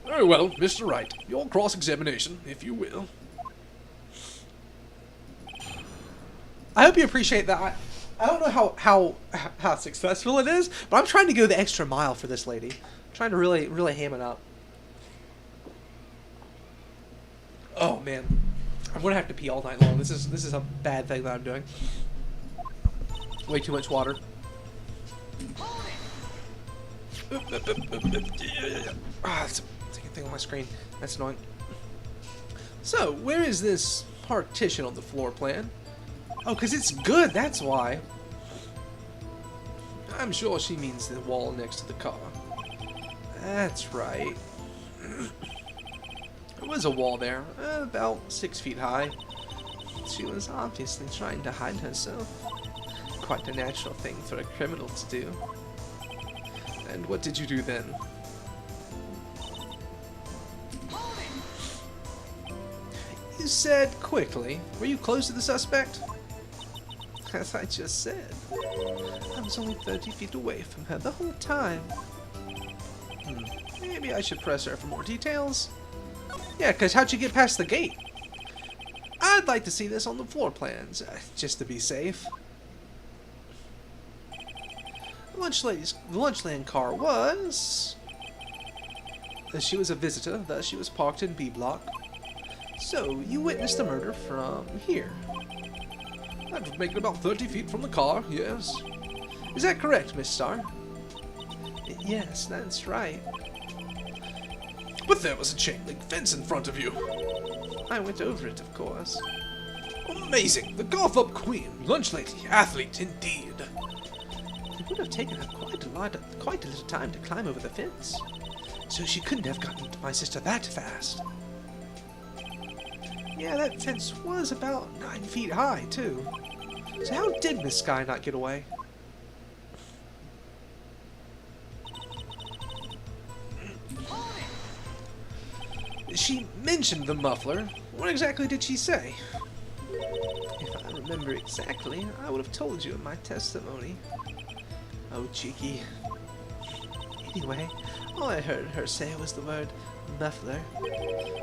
Very well, Mr. Wright. Your cross-examination, if you will. I hope you appreciate that. I don't know how successful it is, but I'm trying to go the extra mile for this lady. I'm trying to really ham it up. Oh man, I'm gonna have to pee all night long. This is a bad thing that I'm doing. Way too much water. It's taking a thing on my screen. That's annoying. So, where is this partition on the floor plan? Oh, because it's good, that's why. I'm sure she means the wall next to the car. That's right. There was a wall there, about 6 feet high. She was obviously trying to hide herself. Quite a natural thing for a criminal to do. And what did you do then? You said quickly. Were you close to the suspect? As I just said. I was only 30 feet away from her the whole time. Maybe I should press her for more details. Yeah, because how'd you get past the gate? I'd like to see this on the floor plans, just to be safe. The Lunchland car was... She was a visitor, thus she was parked in B block. So, you witnessed the murder from here. That would make it about 30 feet from the car, yes. Is that correct, Miss Starr? Yes, that's right. But there was a chain link fence in front of you. I went over it, of course. Amazing! The Gotham Queen, lunch lady, athlete indeed. It would have taken her quite a little time to climb over the fence. So she couldn't have gotten to my sister that fast. Yeah, that fence was about 9 feet high, too. So how did Miss Skye not get away? She mentioned the muffler. What exactly did she say? If I remember exactly, I would have told you in my testimony. Oh, cheeky. Anyway, all I heard her say was the word muffler.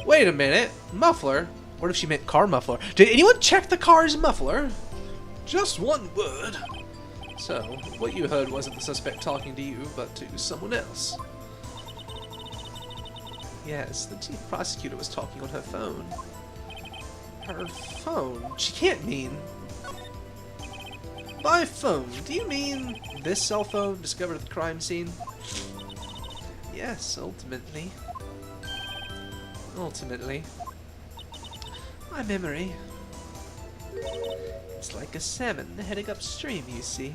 Wait a minute, muffler? What if she meant car muffler? Did anyone check the car's muffler? Just one word. So, what you heard wasn't the suspect talking to you, but to someone else. Yes, the chief prosecutor was talking on her phone. Her phone? She can't mean... By phone, do you mean this cell phone discovered at the crime scene? Yes, ultimately. Ultimately. My memory. It's like a salmon heading upstream, you see.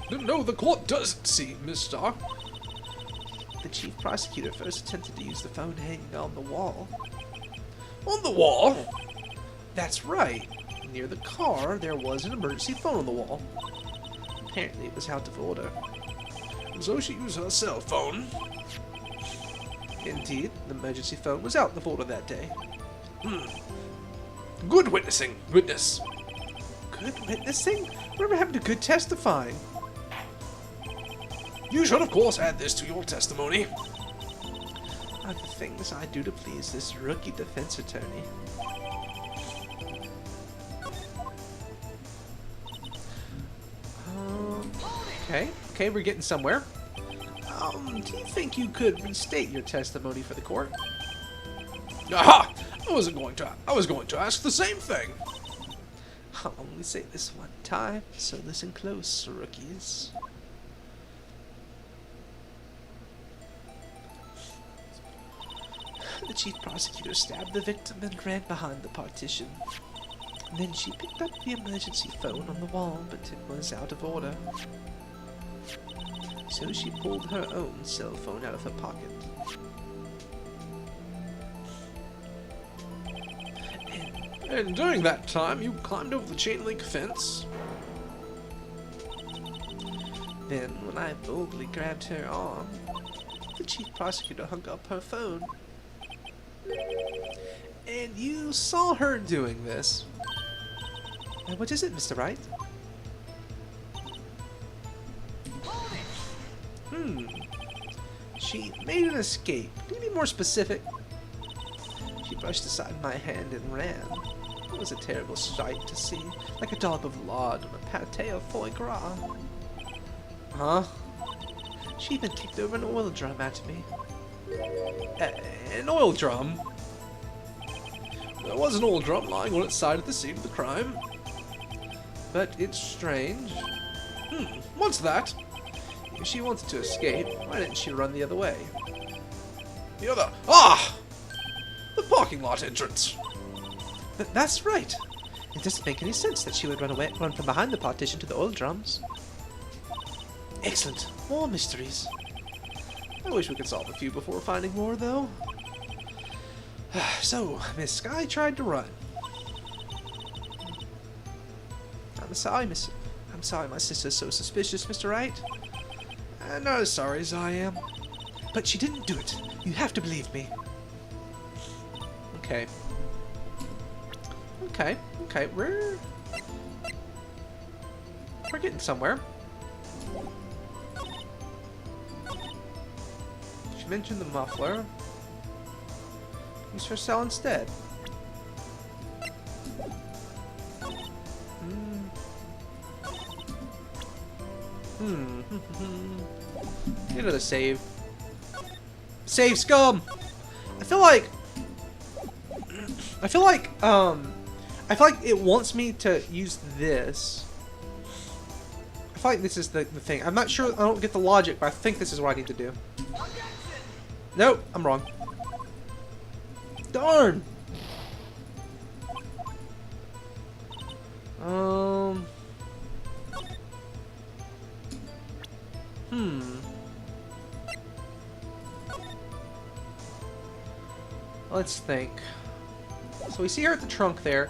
No, the court doesn't see, Miss Starr. The chief prosecutor first attempted to use the phone hanging on the wall. On the wall? That's right. Near the car, there was an emergency phone on the wall. Apparently, it was out of order. So she used her cell phone. Indeed, the emergency phone was out of order that day. Good witnessing, witness. Good witnessing? Whatever happened to good testifying? You should, of course, add this to your testimony. Are the things I do to please this rookie defense attorney. Okay, we're getting somewhere. Do you think you could restate your testimony for the court? Aha! I was going to ask the same thing. I'll only say this one time, so listen close, rookies. The chief prosecutor stabbed the victim and ran behind the partition. Then she picked up the emergency phone on the wall, but it was out of order. So she pulled her own cell phone out of her pocket. And during that time, you climbed over the chain link fence. Then, when I boldly grabbed her arm, the chief prosecutor hung up her phone. And you saw her doing this. And what is it, Mr. Wright? She made an escape. Can you be more specific? She brushed aside my hand and ran. It was a terrible sight to see, like a dollop of lard on a pate of foie gras. Huh? She even kicked over an oil drum at me. An oil drum? There was an oil drum lying on its side at the scene of the crime. But it's strange. What's that? If she wanted to escape, why didn't she run the other way? The other... Ah! The parking lot entrance. That's right. It doesn't make any sense that she would run from behind the partition to the oil drums. Excellent. More mysteries. I wish we could solve a few before finding more, though. So, Miss Skye tried to run. I'm sorry, my sister's so suspicious, Mr. Wright. Not as sorry as I am. But she didn't do it. You have to believe me. Okay. Okay, we're getting somewhere. She mentioned the muffler. Use her cell instead. Get another save. Save scum! I feel like it wants me to use this. I feel like this is the thing. I'm not sure, I don't get the logic, but I think this is what I need to do. Nope, I'm wrong. Darn! Let's think. So we see her at the trunk there.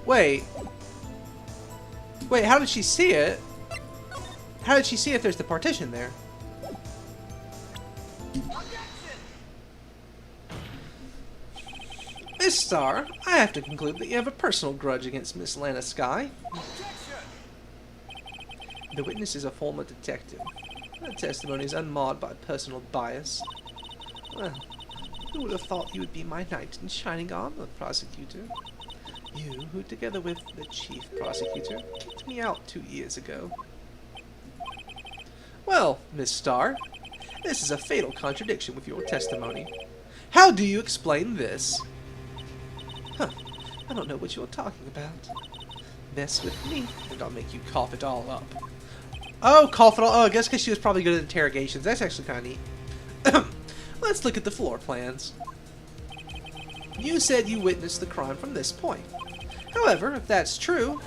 Wait, how did she see it? How did she see if there's the partition there? Miss Starr, I have to conclude that you have a personal grudge against Miss Lana Skye. The witness is a former detective. Her testimony is unmarred by personal bias. Well, who would have thought you would be my knight in shining armor, prosecutor? You, who together with the chief prosecutor, kicked me out 2 years ago. Well, Miss Starr, this is a fatal contradiction with your testimony. How do you explain this? Huh, I don't know what you're talking about. Mess with me, and I'll make you cough it all up. Oh, cough it all. Oh, I guess because she was probably good at interrogations. That's actually kind of neat. Let's look at the floor plans. You said you witnessed the crime from this point. However, if that's true,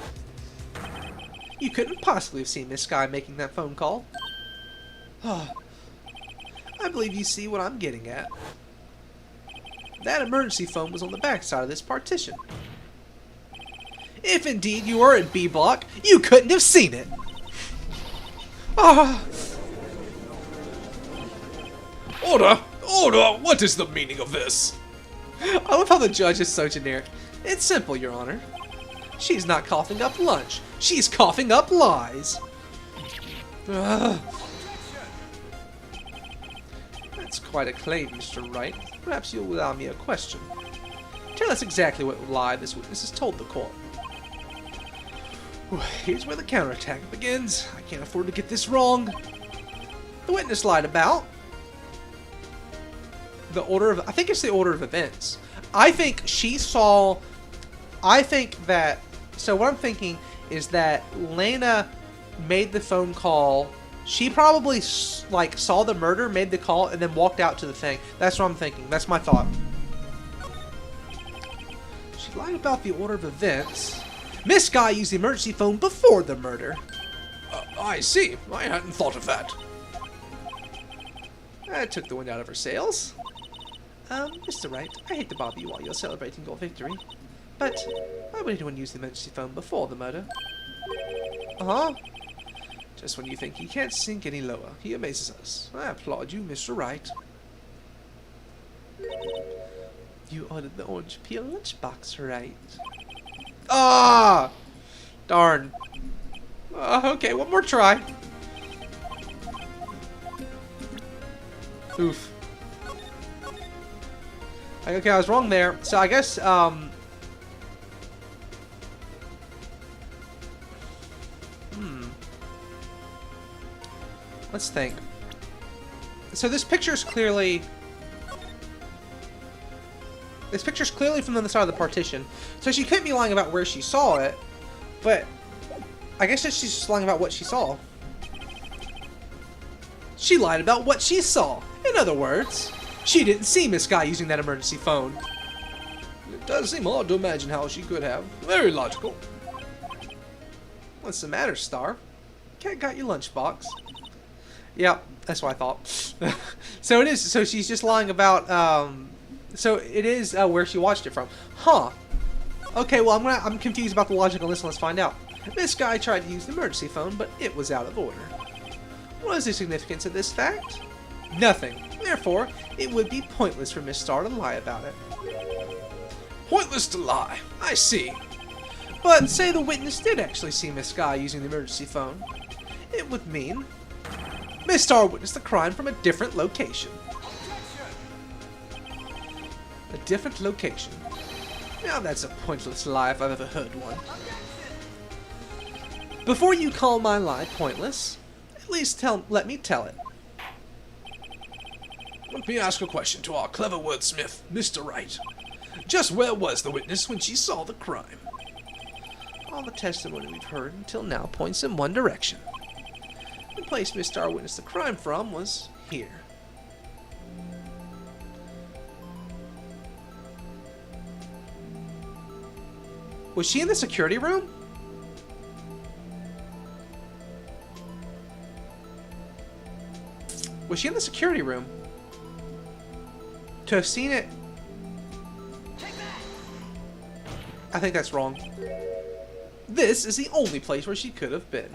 you couldn't possibly have seen Miss Skye making that phone call. I believe you see what I'm getting at. That emergency phone was on the back side of this partition. If indeed you were in B block, you couldn't have seen it. Order! Order! What is the meaning of this? I love how the judge is so generic. It's simple, Your Honor. She's not coughing up lunch. She's coughing up lies. That's quite a claim, Mr. Wright. Perhaps you'll allow me a question. Tell That's exactly what lie this witness has told the court. Here's where the counterattack begins. I can't afford to get this wrong. The witness lied about the order of... I think it's the order of events. I think she saw... I think that... So what I'm thinking is that Lena made the phone call. She probably like saw the murder, made the call, and then walked out to the thing. That's what I'm thinking. That's my thought. She lied about the order of events. Miss Guy used the emergency phone before the murder. I see. I hadn't thought of that. That took the wind out of her sails. Mr. Wright, I hate to bother you while you're celebrating your victory, but why would anyone use the emergency phone before the murder? Uh-huh. Just when you think he can't sink any lower, he amazes us. I applaud you, Mr. Wright. You ordered the orange peel lunchbox, right? Ah! Darn. Okay, one more try. Oof. Okay, I was wrong there. So I guess, let's think. So this picture is clearly... This picture's clearly from the other side of the partition. So she couldn't be lying about where she saw it, but I guess that she's just lying about what she saw. She lied about what she saw. In other words, she didn't see Miss Guy using that emergency phone. It does seem odd to imagine how she could have. Very logical. What's the matter, Star? Cat got your lunchbox. Yep, that's what I thought. So it is. So she's just lying about. So it is where she watched it from. Huh. Okay. Well, I'm confused about the logic on this one. Let's find out. This guy tried to use the emergency phone, but it was out of order. What is the significance of this fact? Nothing. Therefore, it would be pointless for Miss Star to lie about it. Pointless to lie. I see. But say the witness did actually see Miss Guy using the emergency phone. It would mean Miss Star witnessed the crime from a different location. A different location. Now that's a pointless lie if I've ever heard one. Before you call my lie pointless, at least let me tell it. Let me ask a question to our clever wordsmith, Mr. Wright. Just where was the witness when she saw the crime? All the testimony we've heard until now points in one direction. The place Miss Star witnessed the crime from was here. Was she in the security room? Was she in the security room? To have seen it... I think that's wrong. This is the only place where she could have been.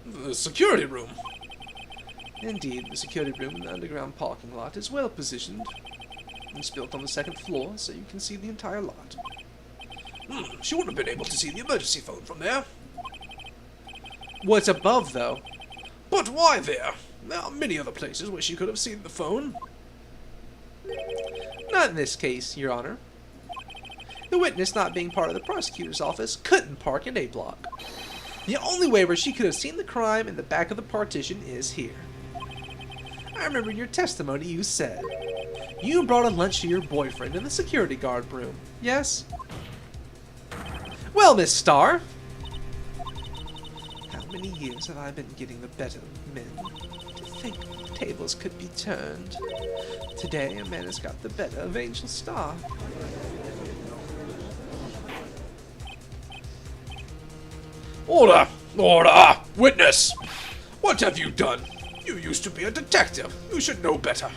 The security room. Indeed, the security room in the underground parking lot is well positioned. It's built on the second floor, so you can see the entire lot. She wouldn't have been able to see the emergency phone from there. What's above, though? But why there? There are many other places where she could have seen the phone. Not in this case, Your Honor. The witness, not being part of the prosecutor's office, couldn't park in A block. The only way where she could have seen the crime in the back of the partition is here. I remember in your testimony you said you brought a lunch to your boyfriend in the security guard room, yes? Well, Miss Star, how many years have I been getting the better of men? To think tables could be turned. Today, a man has got the better of Angel Star. Order! Order! Witness! What have you done? You used to be a detective. You should know better.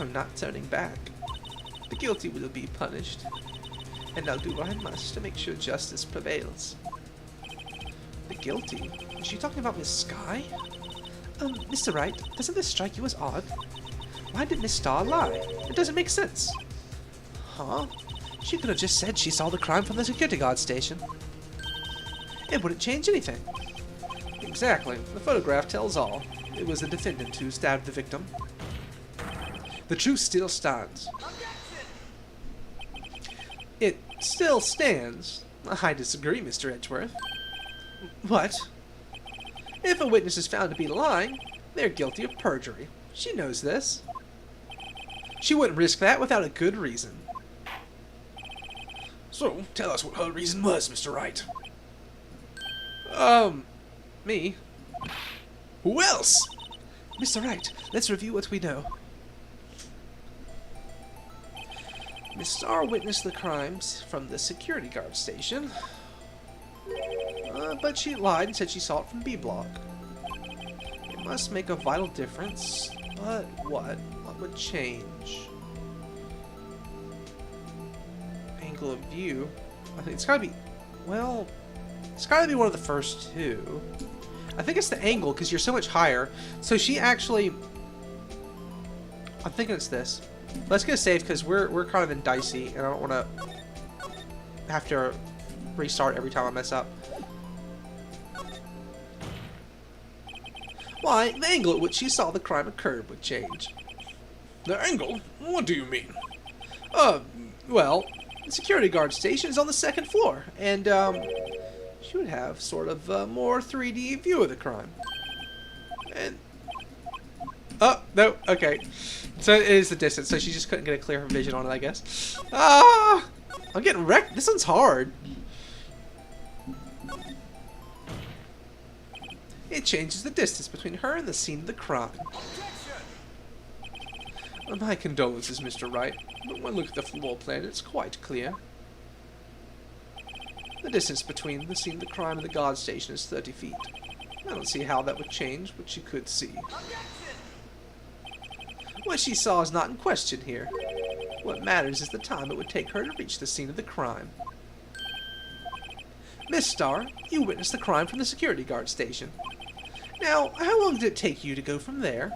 I'm not turning back. The guilty will be punished, and I'll do what I must to make sure justice prevails. The guilty? Is she talking about Miss Sky? Mr. Wright, doesn't this strike you as odd? Why did Miss Star lie? It doesn't make sense. Huh? She could have just said she saw the crime from the security guard station. It wouldn't change anything. Exactly. The photograph tells all. It was the defendant who stabbed the victim. The truth still stands. It still stands. I disagree, Mr. Edgeworth. What? If a witness is found to be lying, they're guilty of perjury. She knows this. She wouldn't risk that without a good reason. So, tell us what her reason was, Mr. Wright. Me? Who else? Mr. Wright, let's review what we know. Miss Starr witnessed the crimes from the security guard station, but she lied and said she saw it from B Block. It must make a vital difference, but what? What would change? Angle of view? I think it's gotta be, well, it's gotta be one of the first two. I think it's the angle, because you're so much higher. So she actually, I'm thinking it's this. Let's get a save, because we're kind of in dicey, and I don't want to have to restart every time I mess up. Why, the angle at which she saw the crime occurred would change. The angle? What do you mean? Well, the security guard station is on the second floor, and, she would have sort of a more 3D view of the crime. And... oh, no, okay. So it is the distance, so she just couldn't get a clear vision on it, I guess. Ah! I'm getting wrecked. This one's hard. It changes the distance between her and the scene of the crime. My condolences, Mr. Wright, but when look at the floor plan, it's quite clear. The distance between the scene of the crime and the guard station is 30 feet. I don't see how that would change what she could see. What she saw is not in question here. What matters is the time it would take her to reach the scene of the crime. Miss Starr, you witnessed the crime from the security guard station. Now, how long did it take you to go from there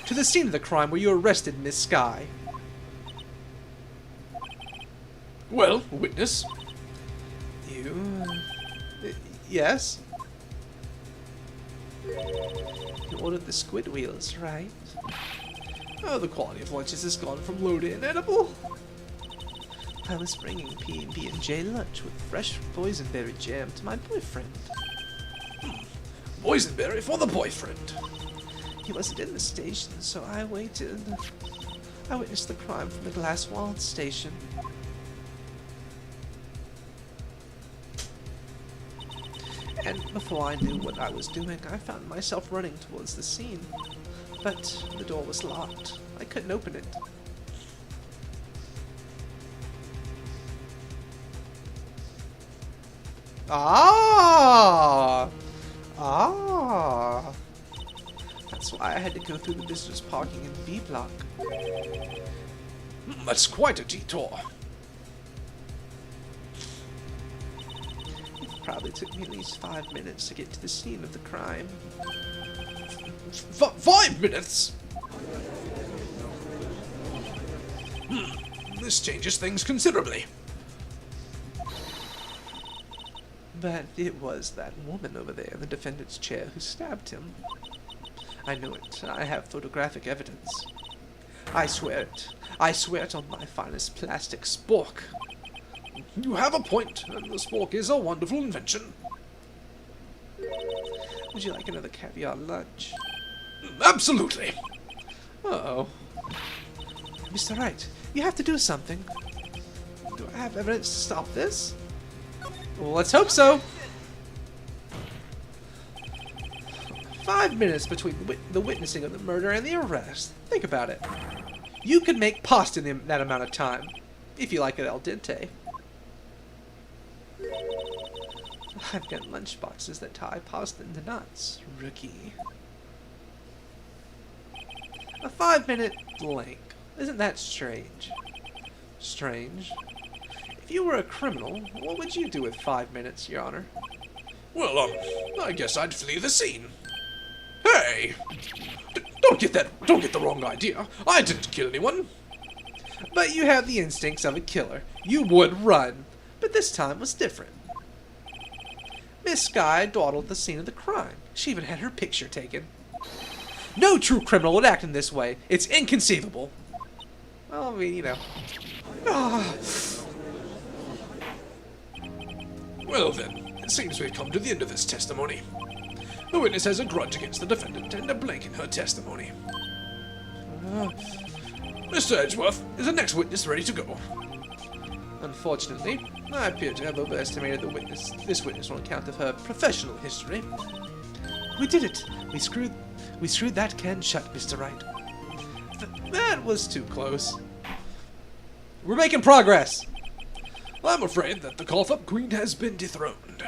to the scene of the crime where you arrested Miss Skye? Well, witness. You... yes? You ordered the squid wheels, right? Oh, the quality of lunches has gone from low to inedible. I was bringing P&B&J lunch with fresh boysenberry jam to my boyfriend. Boysenberry for the boyfriend. He wasn't in the station, so I waited. I witnessed the crime from the glass-walled station. And before I knew what I was doing, I found myself running towards the scene. But the door was locked. I couldn't open it. Ah! Ah! That's why I had to go through the visitors parking in B Block. That's quite a detour. It probably took me at least 5 minutes to get to the scene of the crime. 5 minutes? This changes things considerably. But it was that woman over there in the defendant's chair who stabbed him. I know it. I have photographic evidence. I swear it. I swear it on my finest plastic spork. You have a point, and the spork is a wonderful invention. Would you like another caviar lunch? Absolutely. Uh-oh. Mr. Wright, you have to do something. Do I have evidence to stop this? Well, let's hope so. 5 minutes between the witnessing of the murder and the arrest. Think about it. You could make pasta in that amount of time, if you like it al dente. I've got lunchboxes that tie pasta into knots, rookie. A 5-minute blank. Isn't that strange? Strange. If you were a criminal, what would you do with 5 minutes, Your Honor? Well, I guess I'd flee the scene. Hey! Don't get the wrong idea. I didn't kill anyone. But you have the instincts of a killer. You would run. But this time was different. Miss Skye dawdled the scene of the crime. She even had her picture taken. No true criminal would act in this way. It's inconceivable. Well, I mean, you know. Well then, it seems we've come to the end of this testimony. The witness has a grudge against the defendant and a blank in her testimony. Mr. Edgeworth, is the next witness ready to go? Unfortunately, I appear to have overestimated this witness on account of her professional history. We did it! We screwed that can shut, Mr. Wright. That was too close. We're making progress! I'm afraid that the cough-up queen has been dethroned.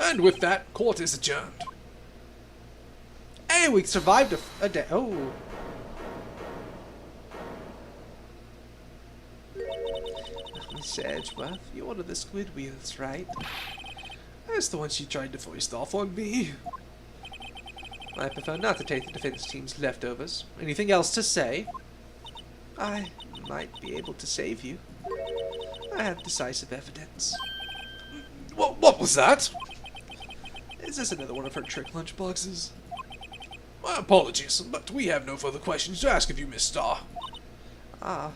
And with that, court is adjourned. Hey, we survived a day. Oh. Miss Edgeworth, you ordered the squid wheels, right? That's the one she tried to foist off on me. I prefer not to take the defense team's leftovers. Anything else to say? I might be able to save you. I have decisive evidence. What was that? Is this another one of her trick lunchboxes? My apologies, but we have no further questions to ask of you, Miss Starr. Ah.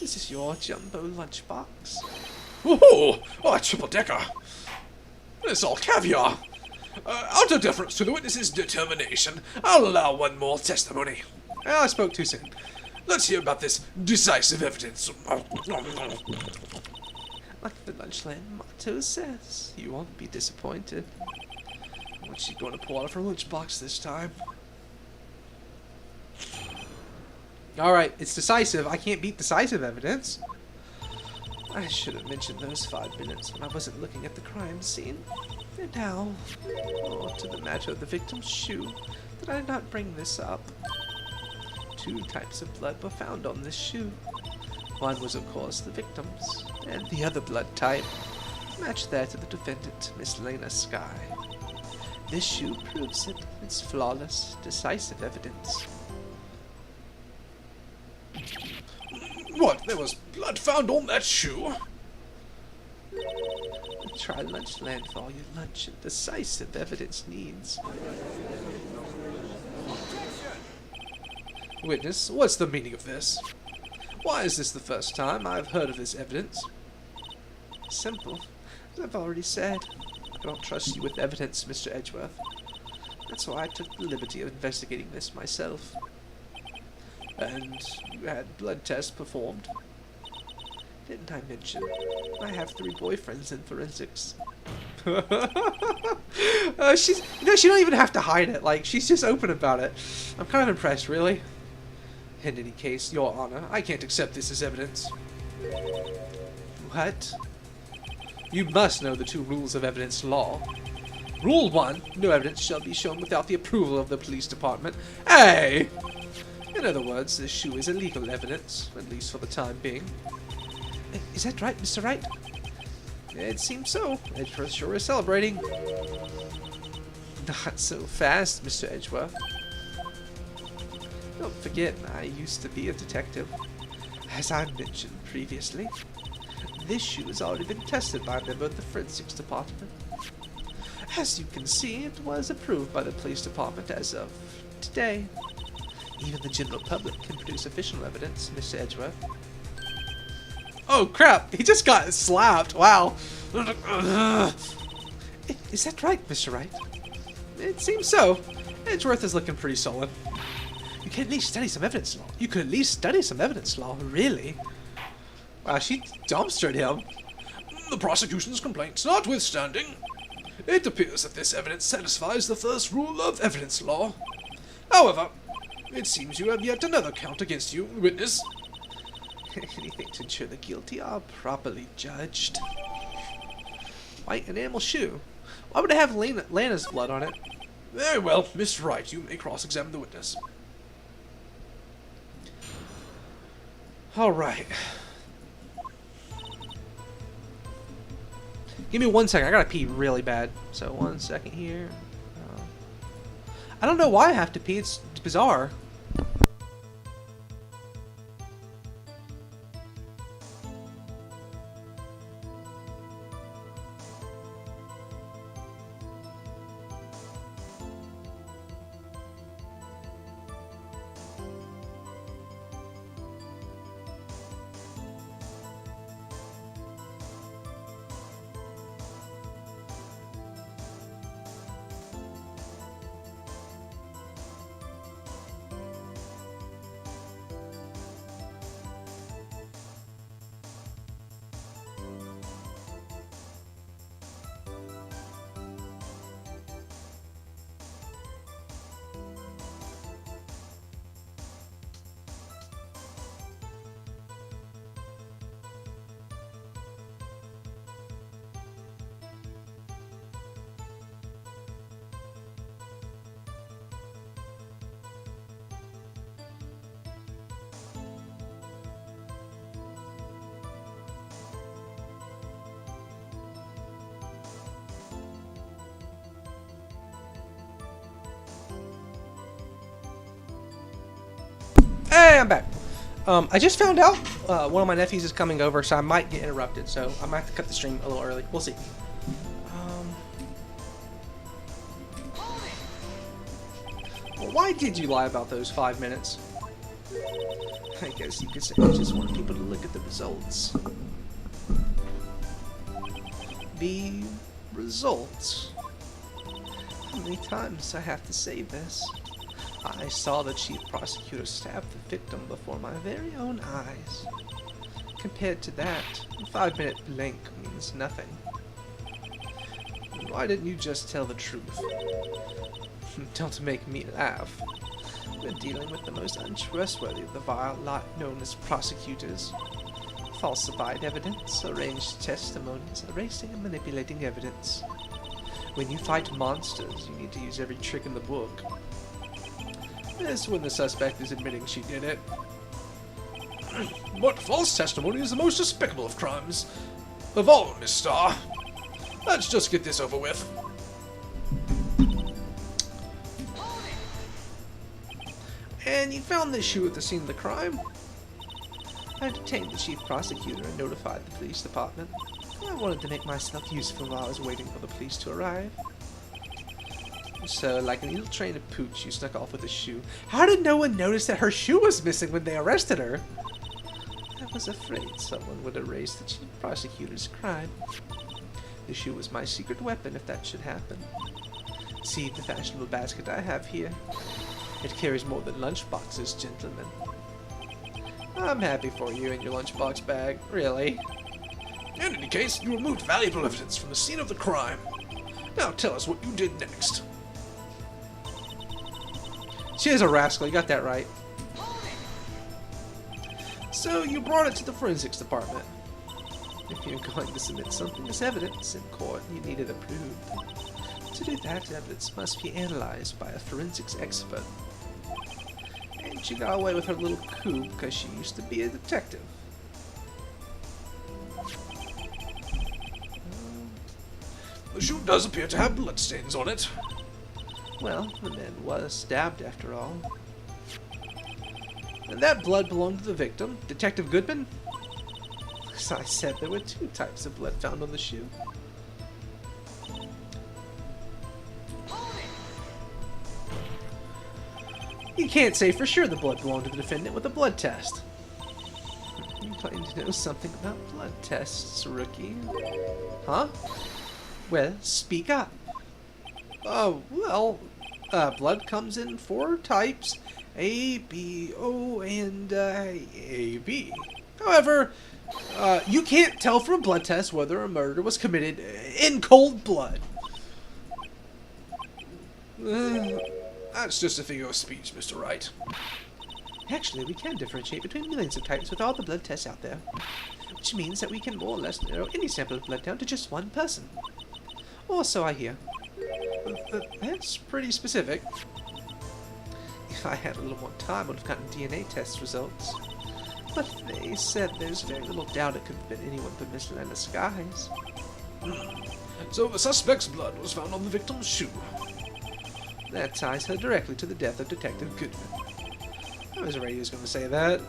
This is your jumbo lunchbox. Oh, a triple-decker. It's all caviar. Out of deference to the witness's determination, I'll allow one more testimony. Well, I spoke too soon. Let's hear about this decisive evidence. Like the Lunchland motto says, you won't be disappointed. What's she going to pull out of her lunchbox this time? Alright, it's decisive. I can't beat decisive evidence. I should have mentioned those 5 minutes when I wasn't looking at the crime scene. And now, to the matter of the victim's shoe. Did I not bring this up? 2 types of blood were found on this shoe. One was, of course, the victim's, and the other blood type matched that of the defendant, Miss Lena Skye. This shoe proves it. It's flawless, decisive evidence. What? There was blood found on that shoe? Try Lunchland for all your lunch and decisive evidence needs. Witness, what's the meaning of this? Why is this the first time I've heard of this evidence? Simple. As I've already said, I don't trust you with evidence, Mr. Edgeworth. That's why I took the liberty of investigating this myself. And you had blood tests performed? Didn't I mention? I have 3 boyfriends in forensics. She's, she don't even have to hide it. Like, she's just open about it. I'm kind of impressed, really. In any case, Your Honor, I can't accept this as evidence. What? You must know the 2 rules of evidence law. Rule 1, no evidence shall be shown without the approval of the police department. Hey! In other words, this shoe is illegal evidence, at least for the time being. Is that right, Mr. Wright? It seems so. Edgeworth sure is celebrating. Not so fast, Mr. Edgeworth. Don't forget, I used to be a detective. As I mentioned previously, this shoe has already been tested by a member of the forensics department. As you can see, it was approved by the police department as of today. Even the general public can produce official evidence, Mr. Edgeworth. Oh crap! He just got slapped! Wow! Is that right, Mr. Wright? It seems so. Edgeworth is looking pretty sullen. You can at least study some evidence law. You could at least study some evidence law, really? Wow, she dumpstered him. The prosecution's complaints notwithstanding, it appears that this evidence satisfies the first rule of evidence law. However, it seems you have yet another count against you, witness. Anything to ensure the guilty are properly judged. White enamel shoe. Why would it have Lana's blood on it? Very well, Miss Wright, you may cross-examine the witness. Alright. Give me 1 second. I gotta pee really bad. So 1 second here. I don't know why I have to pee. It's bizarre. Hey, I'm back. I just found out one of my nephews is coming over, so I might get interrupted. So I might have to cut the stream a little early. We'll see. Well, why did you lie about those 5 minutes? I guess you could say I just want people to look at the results. The results. How many times I have to say this? I saw the chief prosecutor stab the victim before my very own eyes. Compared to that, a 5-minute blank means nothing. Why didn't you just tell the truth? Don't make me laugh. We're dealing with the most untrustworthy of the vile lot known as prosecutors. Falsified evidence, arranged testimonies, erasing and manipulating evidence. When you fight monsters, you need to use every trick in the book. This when the suspect is admitting she did it. But false testimony is the most despicable of crimes. Of all, Miss Starr. Let's just get this over with. And you found this shoe at the scene of the crime? I detained the chief prosecutor and notified the police department. I wanted to make myself useful while I was waiting for the police to arrive. So, like a little train of pooch, you snuck off with a shoe. How did no one notice that her shoe was missing when they arrested her? I was afraid someone would erase the chief prosecutor's crime. The shoe was my secret weapon if that should happen. See the fashionable basket I have here? It carries more than lunchboxes, gentlemen. I'm happy for you and your lunchbox bag, really. In any case, you removed valuable evidence from the scene of the crime. Now tell us what you did next. She is a rascal, you got that right. So you brought it to the forensics department. If you're going to submit something as evidence in court, you need it approved. To do that, evidence must be analyzed by a forensics expert. And she got away with her little coup because she used to be a detective. The shoe does appear to have bloodstains on it. Well, the man was stabbed after all. And that blood belonged to the victim, Detective Goodman? As I said, there were 2 types of blood found on the shoe. You can't say for sure the blood belonged to the defendant with a blood test. You claim to know something about blood tests, rookie. Huh? Well, speak up. Blood comes in 4 types. A, B, O, and A, B. However, you can't tell from a blood test whether a murder was committed in cold blood. That's just a figure of speech, Mr. Wright. Actually, we can differentiate between millions of types with all the blood tests out there. Which means that we can more or less narrow any sample of blood down to just one person. Or so I hear. That's pretty specific. If I had a little more time, I would have gotten DNA test results. But they said there's very little doubt it could have been anyone but Miss Lena Skies. So the suspect's blood was found on the victim's shoe. That ties her directly to the death of Detective Goodman. I was afraid he was going to say that.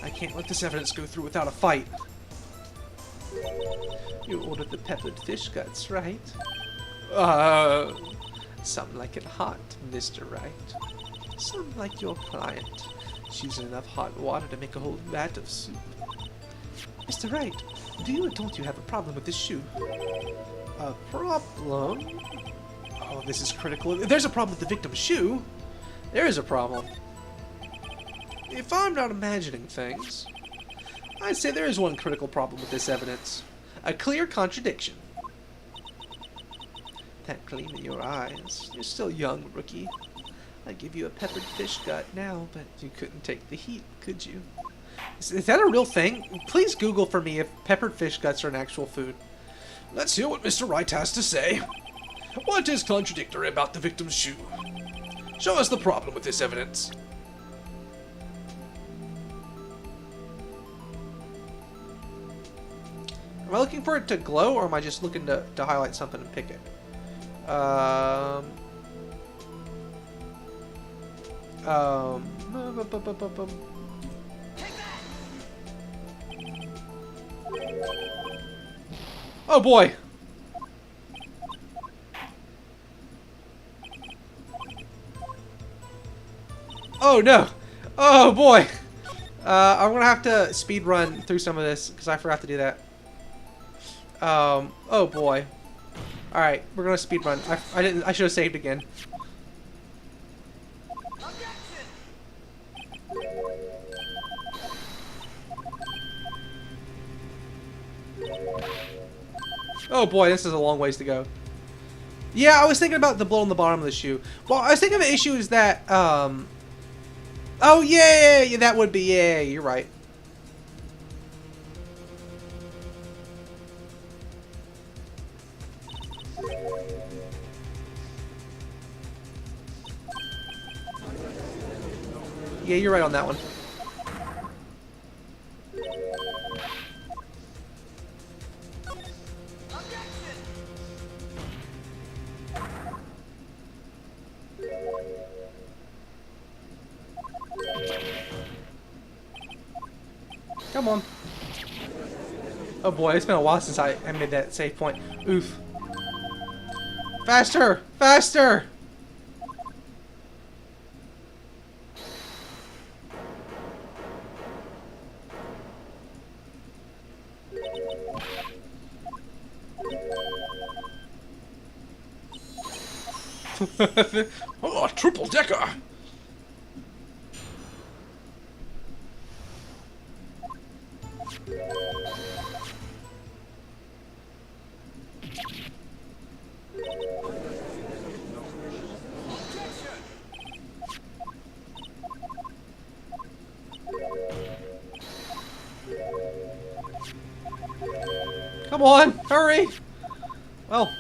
I can't let this evidence go through without a fight. You ordered the peppered fish guts, right? Some like it hot, Mr. Wright. Some like your client. She's enough hot water to make a whole vat of soup. Mr. Wright, do you or don't you have a problem with this shoe? A problem? Oh, this is critical. If there's a problem with the victim's shoe, there is a problem. If I'm not imagining things, I'd say there is one critical problem with this evidence. A clear contradiction. That gleam in your eyes. You're still young, rookie. I'd give you a peppered fish gut now, but you couldn't take the heat, could you? Is that a real thing? Please Google for me if peppered fish guts are an actual food. Let's hear what Mr. Wright has to say. What is contradictory about the victim's shoe? Show us the problem with this evidence. Am I looking for it to glow, or am I just looking to highlight something and pick it? bu- bu- bu- bu- bu- Oh boy! Oh no! Oh boy! I'm gonna have to speed run through some of this because I forgot to do that. Oh boy. Alright, we're gonna speed run. I should have saved again. Oh boy, this is a long ways to go. Yeah, I was thinking about the blow on the bottom of the shoe. Well, I was thinking the issue is that, oh yeah, that would be, yeah, you're right. Yeah, you're right on that one. Come on. Oh boy, it's been a while since I made that save point. Oof. Faster! Faster! Oh, triple decker! Come on, hurry! Well,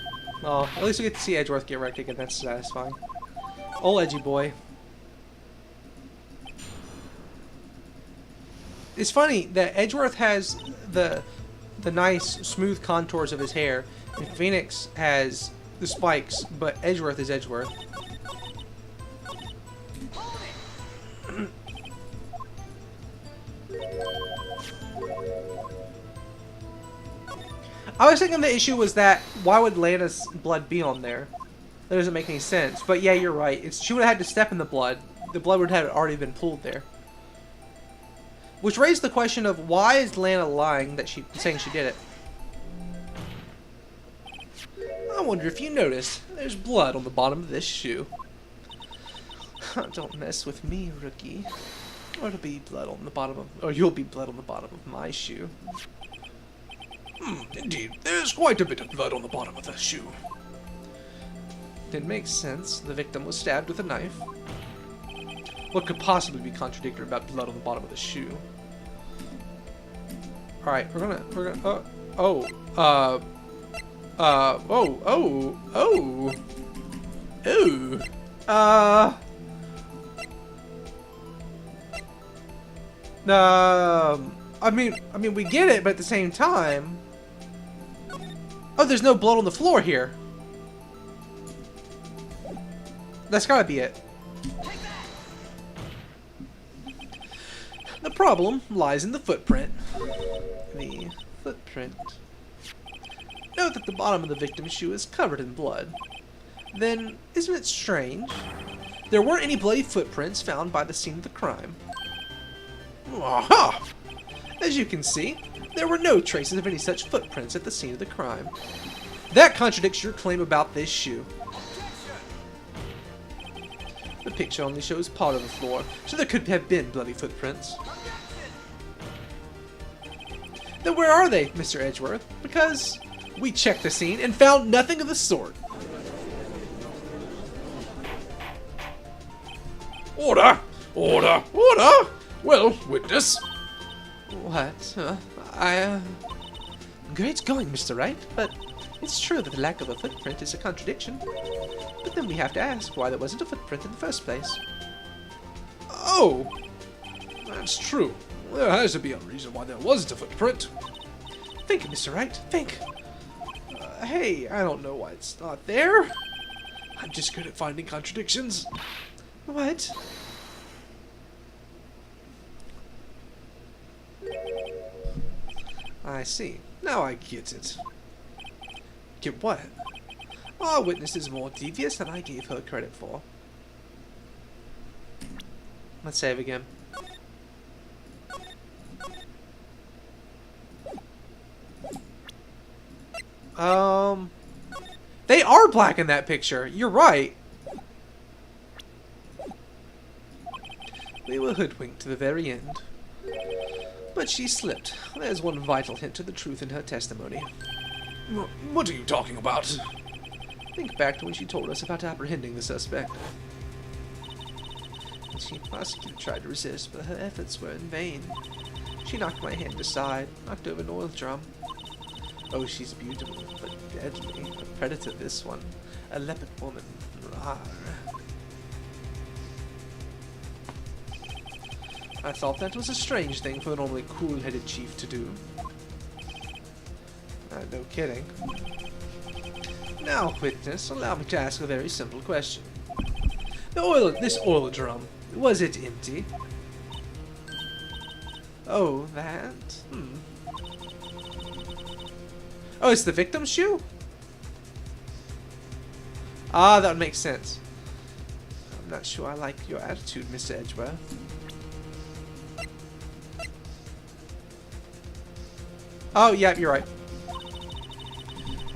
oh, at least we get to see Edgeworth get wrecked again. That's satisfying. Old edgy boy. It's funny that Edgeworth has the nice smooth contours of his hair, and Phoenix has the spikes, but Edgeworth is Edgeworth. I was thinking the issue was that why would Lana's blood be on there? That doesn't make any sense. But yeah, you're right. She would have had to step in the blood. The blood would have already been pooled there. Which raised the question of why is Lana lying that saying she did it? I wonder if you noticed. There's blood on the bottom of this shoe. Don't mess with me, rookie. Or it'll be blood on the bottom of, or you'll be blood on the bottom of my shoe. Indeed, there's quite a bit of blood on the bottom of the shoe. It makes sense. The victim was stabbed with a knife. What could possibly be contradictory about blood on the bottom of the shoe? Alright, we're gonna, I mean, we get it, but at the same time... Oh, there's no blood on the floor here. That's gotta be it. The problem lies in the footprint. The footprint. Note that the bottom of the victim's shoe is covered in blood. Then, isn't it strange? There weren't any bloody footprints found by the scene of the crime. Aha! As you can see, there were no traces of any such footprints at the scene of the crime. That contradicts your claim about this shoe. The picture only shows part of the floor, so there could have been bloody footprints. Then where are they, Mr. Edgeworth? Because we checked the scene and found nothing of the sort. Order! Order! Order! Well, witness. What? Great going, Mr. Wright, but it's true that the lack of a footprint is a contradiction. But then we have to ask why there wasn't a footprint in the first place. Oh! That's true. There has to be a reason why there wasn't a footprint. Think, Mr. Wright, think. Hey, I don't know why it's not there. I'm just good at finding contradictions. What? I see. Now I get it. Get what? Our witness is more devious than I gave her credit for. Let's save again. They are black in that picture. You're right. We were hoodwinked to the very end. But she slipped. There's one vital hint to the truth in her testimony. What are you talking about? Think back to when she told us about apprehending the suspect. The chief prosecutor tried to resist, but her efforts were in vain. She knocked my hand aside, knocked over an oil drum. Oh, she's beautiful, but deadly. A predator, this one. A leopard woman. Rawr. I thought that was a strange thing for a normally cool-headed chief to do. No kidding. Now, witness, allow me to ask a very simple question. This oil drum, was it empty? Oh, that? Oh, it's the victim's shoe? Ah, that would make sense. I'm not sure I like your attitude, Mr. Edgeworth. Oh, yeah, you're right.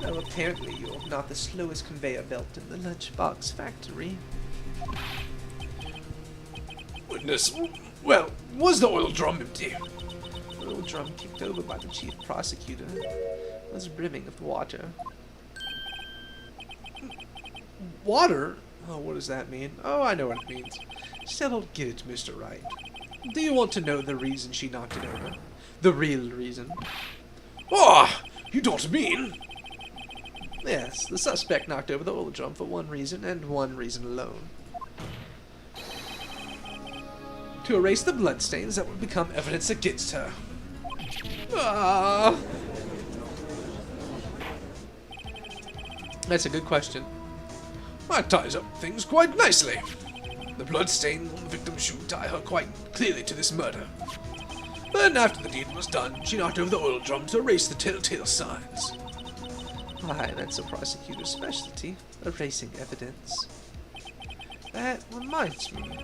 Though apparently you're not the slowest conveyor belt in the lunchbox factory. Witness, well, was the oil drum empty? The oil drum kicked over by the chief prosecutor was brimming with water. Water? Oh, what does that mean? Oh, I know what it means. Still don't get it, Mr. Wright. Do you want to know the reason she knocked it over? The real reason? Ah, you don't mean... Yes, the suspect knocked over the oil drum for one reason and one reason alone. To erase the bloodstains that would become evidence against her. Ah. That's a good question. That ties up things quite nicely. The bloodstains on the victim's shoe tie her quite clearly to this murder. Then, after the deed was done, she knocked over the oil drum to erase the telltale signs. Why, that's a prosecutor's specialty, erasing evidence. That reminds me,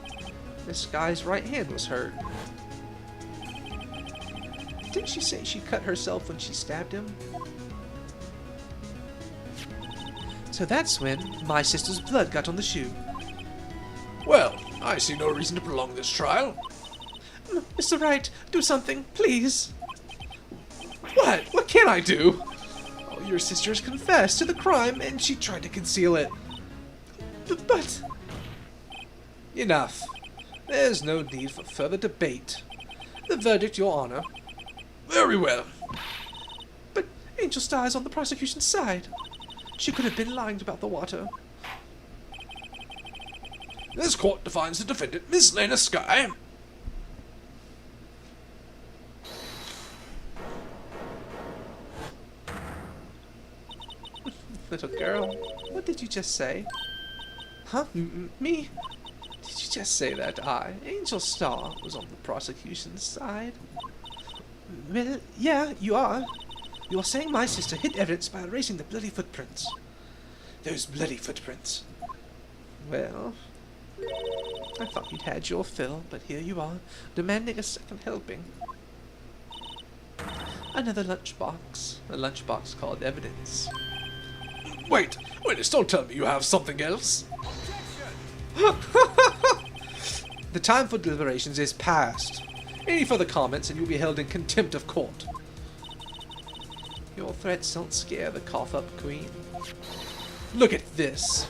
this guy's right hand was hurt. Didn't she say she cut herself when she stabbed him? So that's when my sister's blood got on the shoe. Well, I see no reason to prolong this trial. Mr. Wright, do something, please. What? What can I do? Oh, your sister's confessed to the crime and she tried to conceal it. But... Enough. There's no need for further debate. The verdict, Your Honor. Very well. But Angel Star is on the prosecution's side. She could have been lying about the water. This court defines the defendant, Miss Lena Skye. Little girl, what did you just say? Huh? Me? Did you just say that I, Angel Star, was on the prosecution's side? Well, yeah, you are. You're saying my sister hid evidence by erasing the bloody footprints. Those bloody footprints. Well, I thought you'd had your fill, but here you are, demanding a second helping. Another lunchbox. A lunchbox called evidence. Wait, witness, don't tell me you have something else. The time for deliberations is past. Any further comments and you'll be held in contempt of court. Your threats don't scare the cough-up queen. Look at this.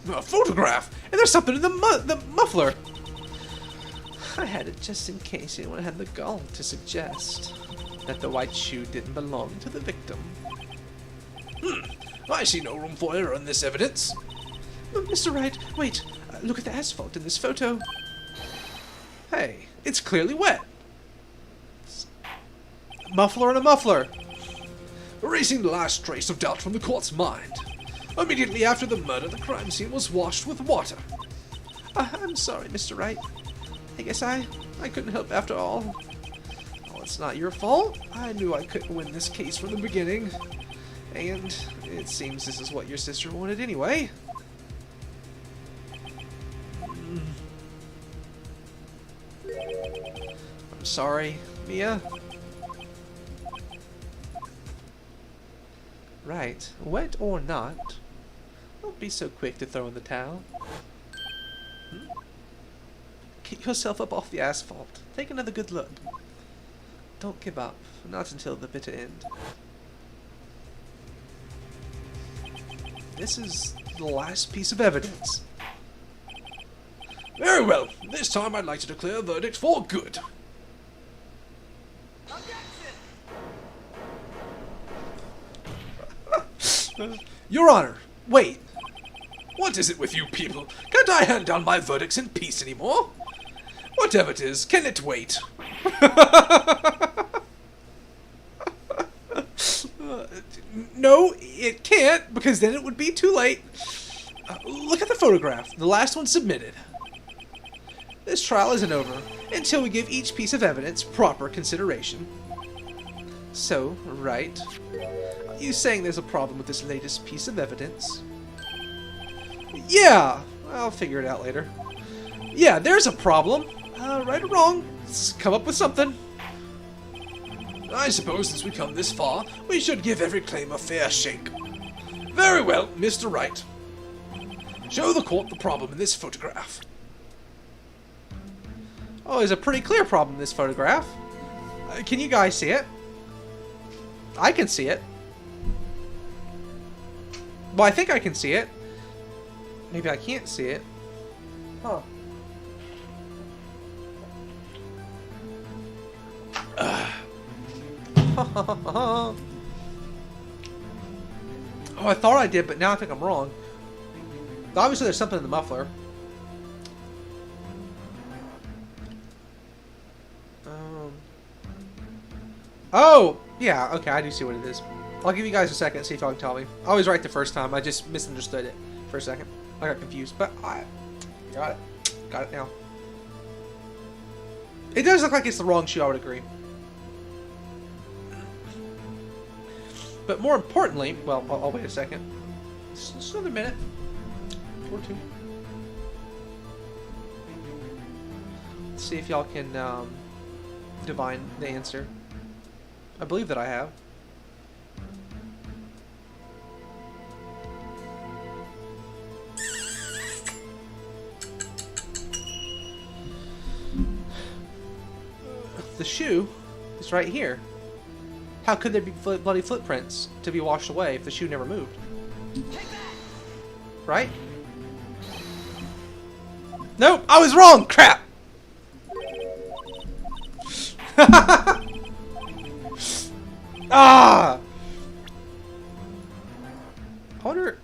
A photograph! And there's something in the muffler. I had it just in case anyone had the gall to suggest that the white shoe didn't belong to the victim. I see no room for error in this evidence. Mr. Wright, wait. Look at the asphalt in this photo. Hey, it's clearly wet. Muffler and a muffler. Erasing the last trace of doubt from the court's mind. Immediately after the murder, the crime scene was washed with water. I'm sorry, Mr. Wright. I guess I I couldn't help after all. Well, it's not your fault. I knew I couldn't win this case from the beginning. And it seems this is what your sister wanted anyway. I'm sorry, Mia. Right, wet or not, don't be so quick to throw in the towel. Get yourself up off the asphalt. Take another good look. Don't give up, not until the bitter end. This is the last piece of evidence. Very well. This time I'd like to declare a verdict for good. Your Honor, wait. What is it with you people? Can't I hand down my verdicts in peace anymore? Whatever it is, can it wait? No, it can't, because then it would be too late. Look at the photograph, the last one submitted. This trial isn't over until we give each piece of evidence proper consideration. So, right, are you saying there's a problem with this latest piece of evidence? Yeah, I'll figure it out later. Yeah, there's a problem. Right or wrong, let's come up with something. I suppose since we come this far, we should give every claim a fair shake. Very well, Mr. Wright. Show the court the problem in this photograph. Oh, there's a pretty clear problem in this photograph. Can you guys see it? I can see it. Well, I think I can see it. Maybe I can't see it. Huh. Oh, I thought I did, but now I think I'm wrong. Obviously, there's something in the muffler. Oh, yeah, okay, I do see what it is. I'll give you guys a second to see if y'all can tell me. I was right the first time, I just misunderstood it for a second. I got confused, but I got it. Got it now. It does look like it's the wrong shoe, I would agree. But more importantly, well, I'll wait a second. Just another minute or two. Let's see if y'all can divine the answer. I believe that I have. The shoe is right here. How could there be bloody footprints to be washed away if the shoe never moved? Right? Nope, I was wrong! Crap! Ah! I wonder...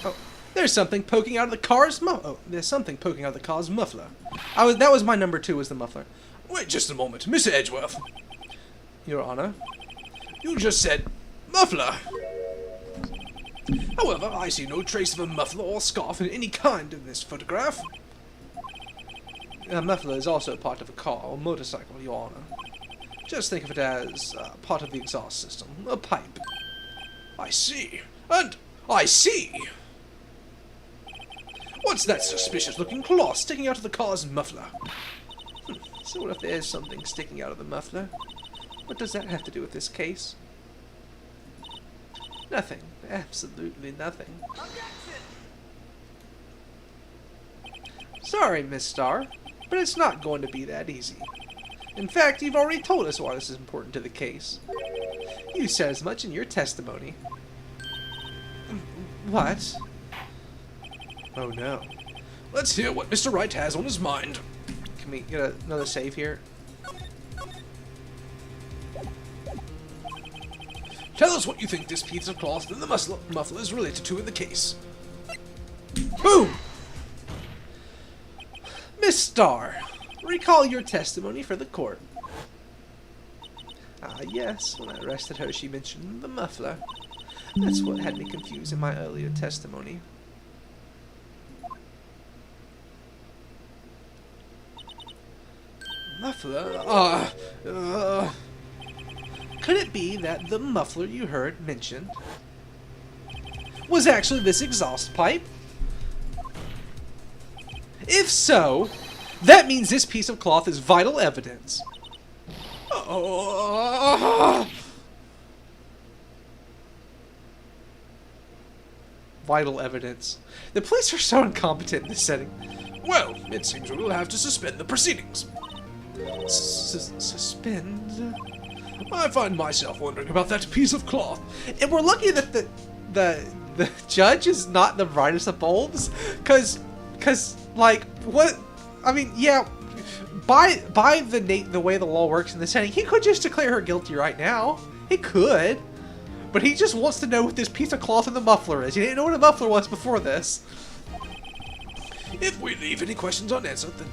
Oh, there's something poking out of the car's there's something poking out of the car's muffler. That was my number 2, was the muffler. Wait just a moment, Mr. Edgeworth. Your Honor. You just said muffler. However, I see no trace of a muffler or scarf in any kind in this photograph. A muffler is also part of a car or motorcycle, Your Honor. Just think of it as part of the exhaust system, a pipe. I see. And I see. What's that suspicious-looking claw sticking out of the car's muffler? So what if there's something sticking out of the muffler? What does that have to do with this case? Nothing. Absolutely nothing. Sorry, Miss Starr, but it's not going to be that easy. In fact, you've already told us why this is important to the case. You said as much in your testimony. What? Oh no. Let's hear what Mr. Wright has on his mind. Can we get another save here? Tell us what you think this piece of cloth and the muffler is related to in the case. Boom! Miss Starr, recall your testimony for the court. Ah, yes, when I arrested her, she mentioned the muffler. That's what had me confused in my earlier testimony. Muffler? Could it be that the muffler you heard mentioned was actually this exhaust pipe? If so, that means this piece of cloth is vital evidence. Vital evidence. The police are so incompetent in this setting. Well, it seems we will have to suspend the proceedings. Suspend? I find myself wondering about that piece of cloth. And we're lucky that the judge is not the brightest of bulbs, cause like what? I mean, yeah, by the way the law works in this setting, he could just declare her guilty right now. He could, but he just wants to know what this piece of cloth in the muffler is. He didn't know what a muffler was before this. If we leave any questions unanswered, then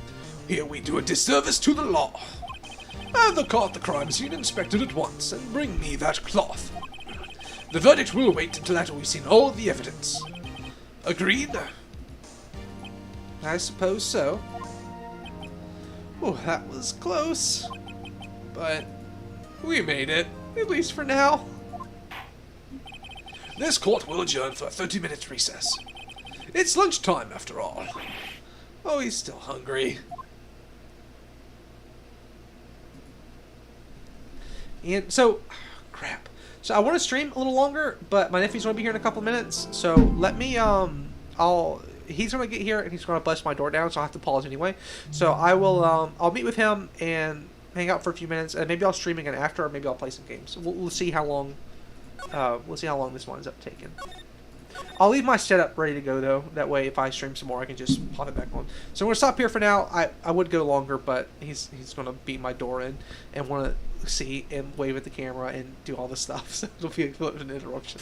here we do a disservice to the law. Have the car at the crime scene inspected at once, and bring me that cloth. The verdict will wait until after we've seen all the evidence. Agreed? I suppose so. Oh, that was close, but we made it, at least for now. This court will adjourn for a 30-minute recess. It's lunchtime, after all. Oh, he's still hungry. And so, crap. So I want to stream a little longer, but my nephew's going to be here in a couple minutes. So let me, he's going to get here and he's going to bust my door down, so I'll have to pause anyway. So I will, I'll meet with him and hang out for a few minutes, and maybe I'll stream again after, or maybe I'll play some games. We'll see how long, this winds up taking. I'll leave my setup ready to go though. That way, if I stream some more, I can just pop it back on. So I'm gonna stop here for now. I would go longer, but he's gonna beat my door in and want to see and wave at the camera and do all this stuff. So it'll be a bit of an interruption.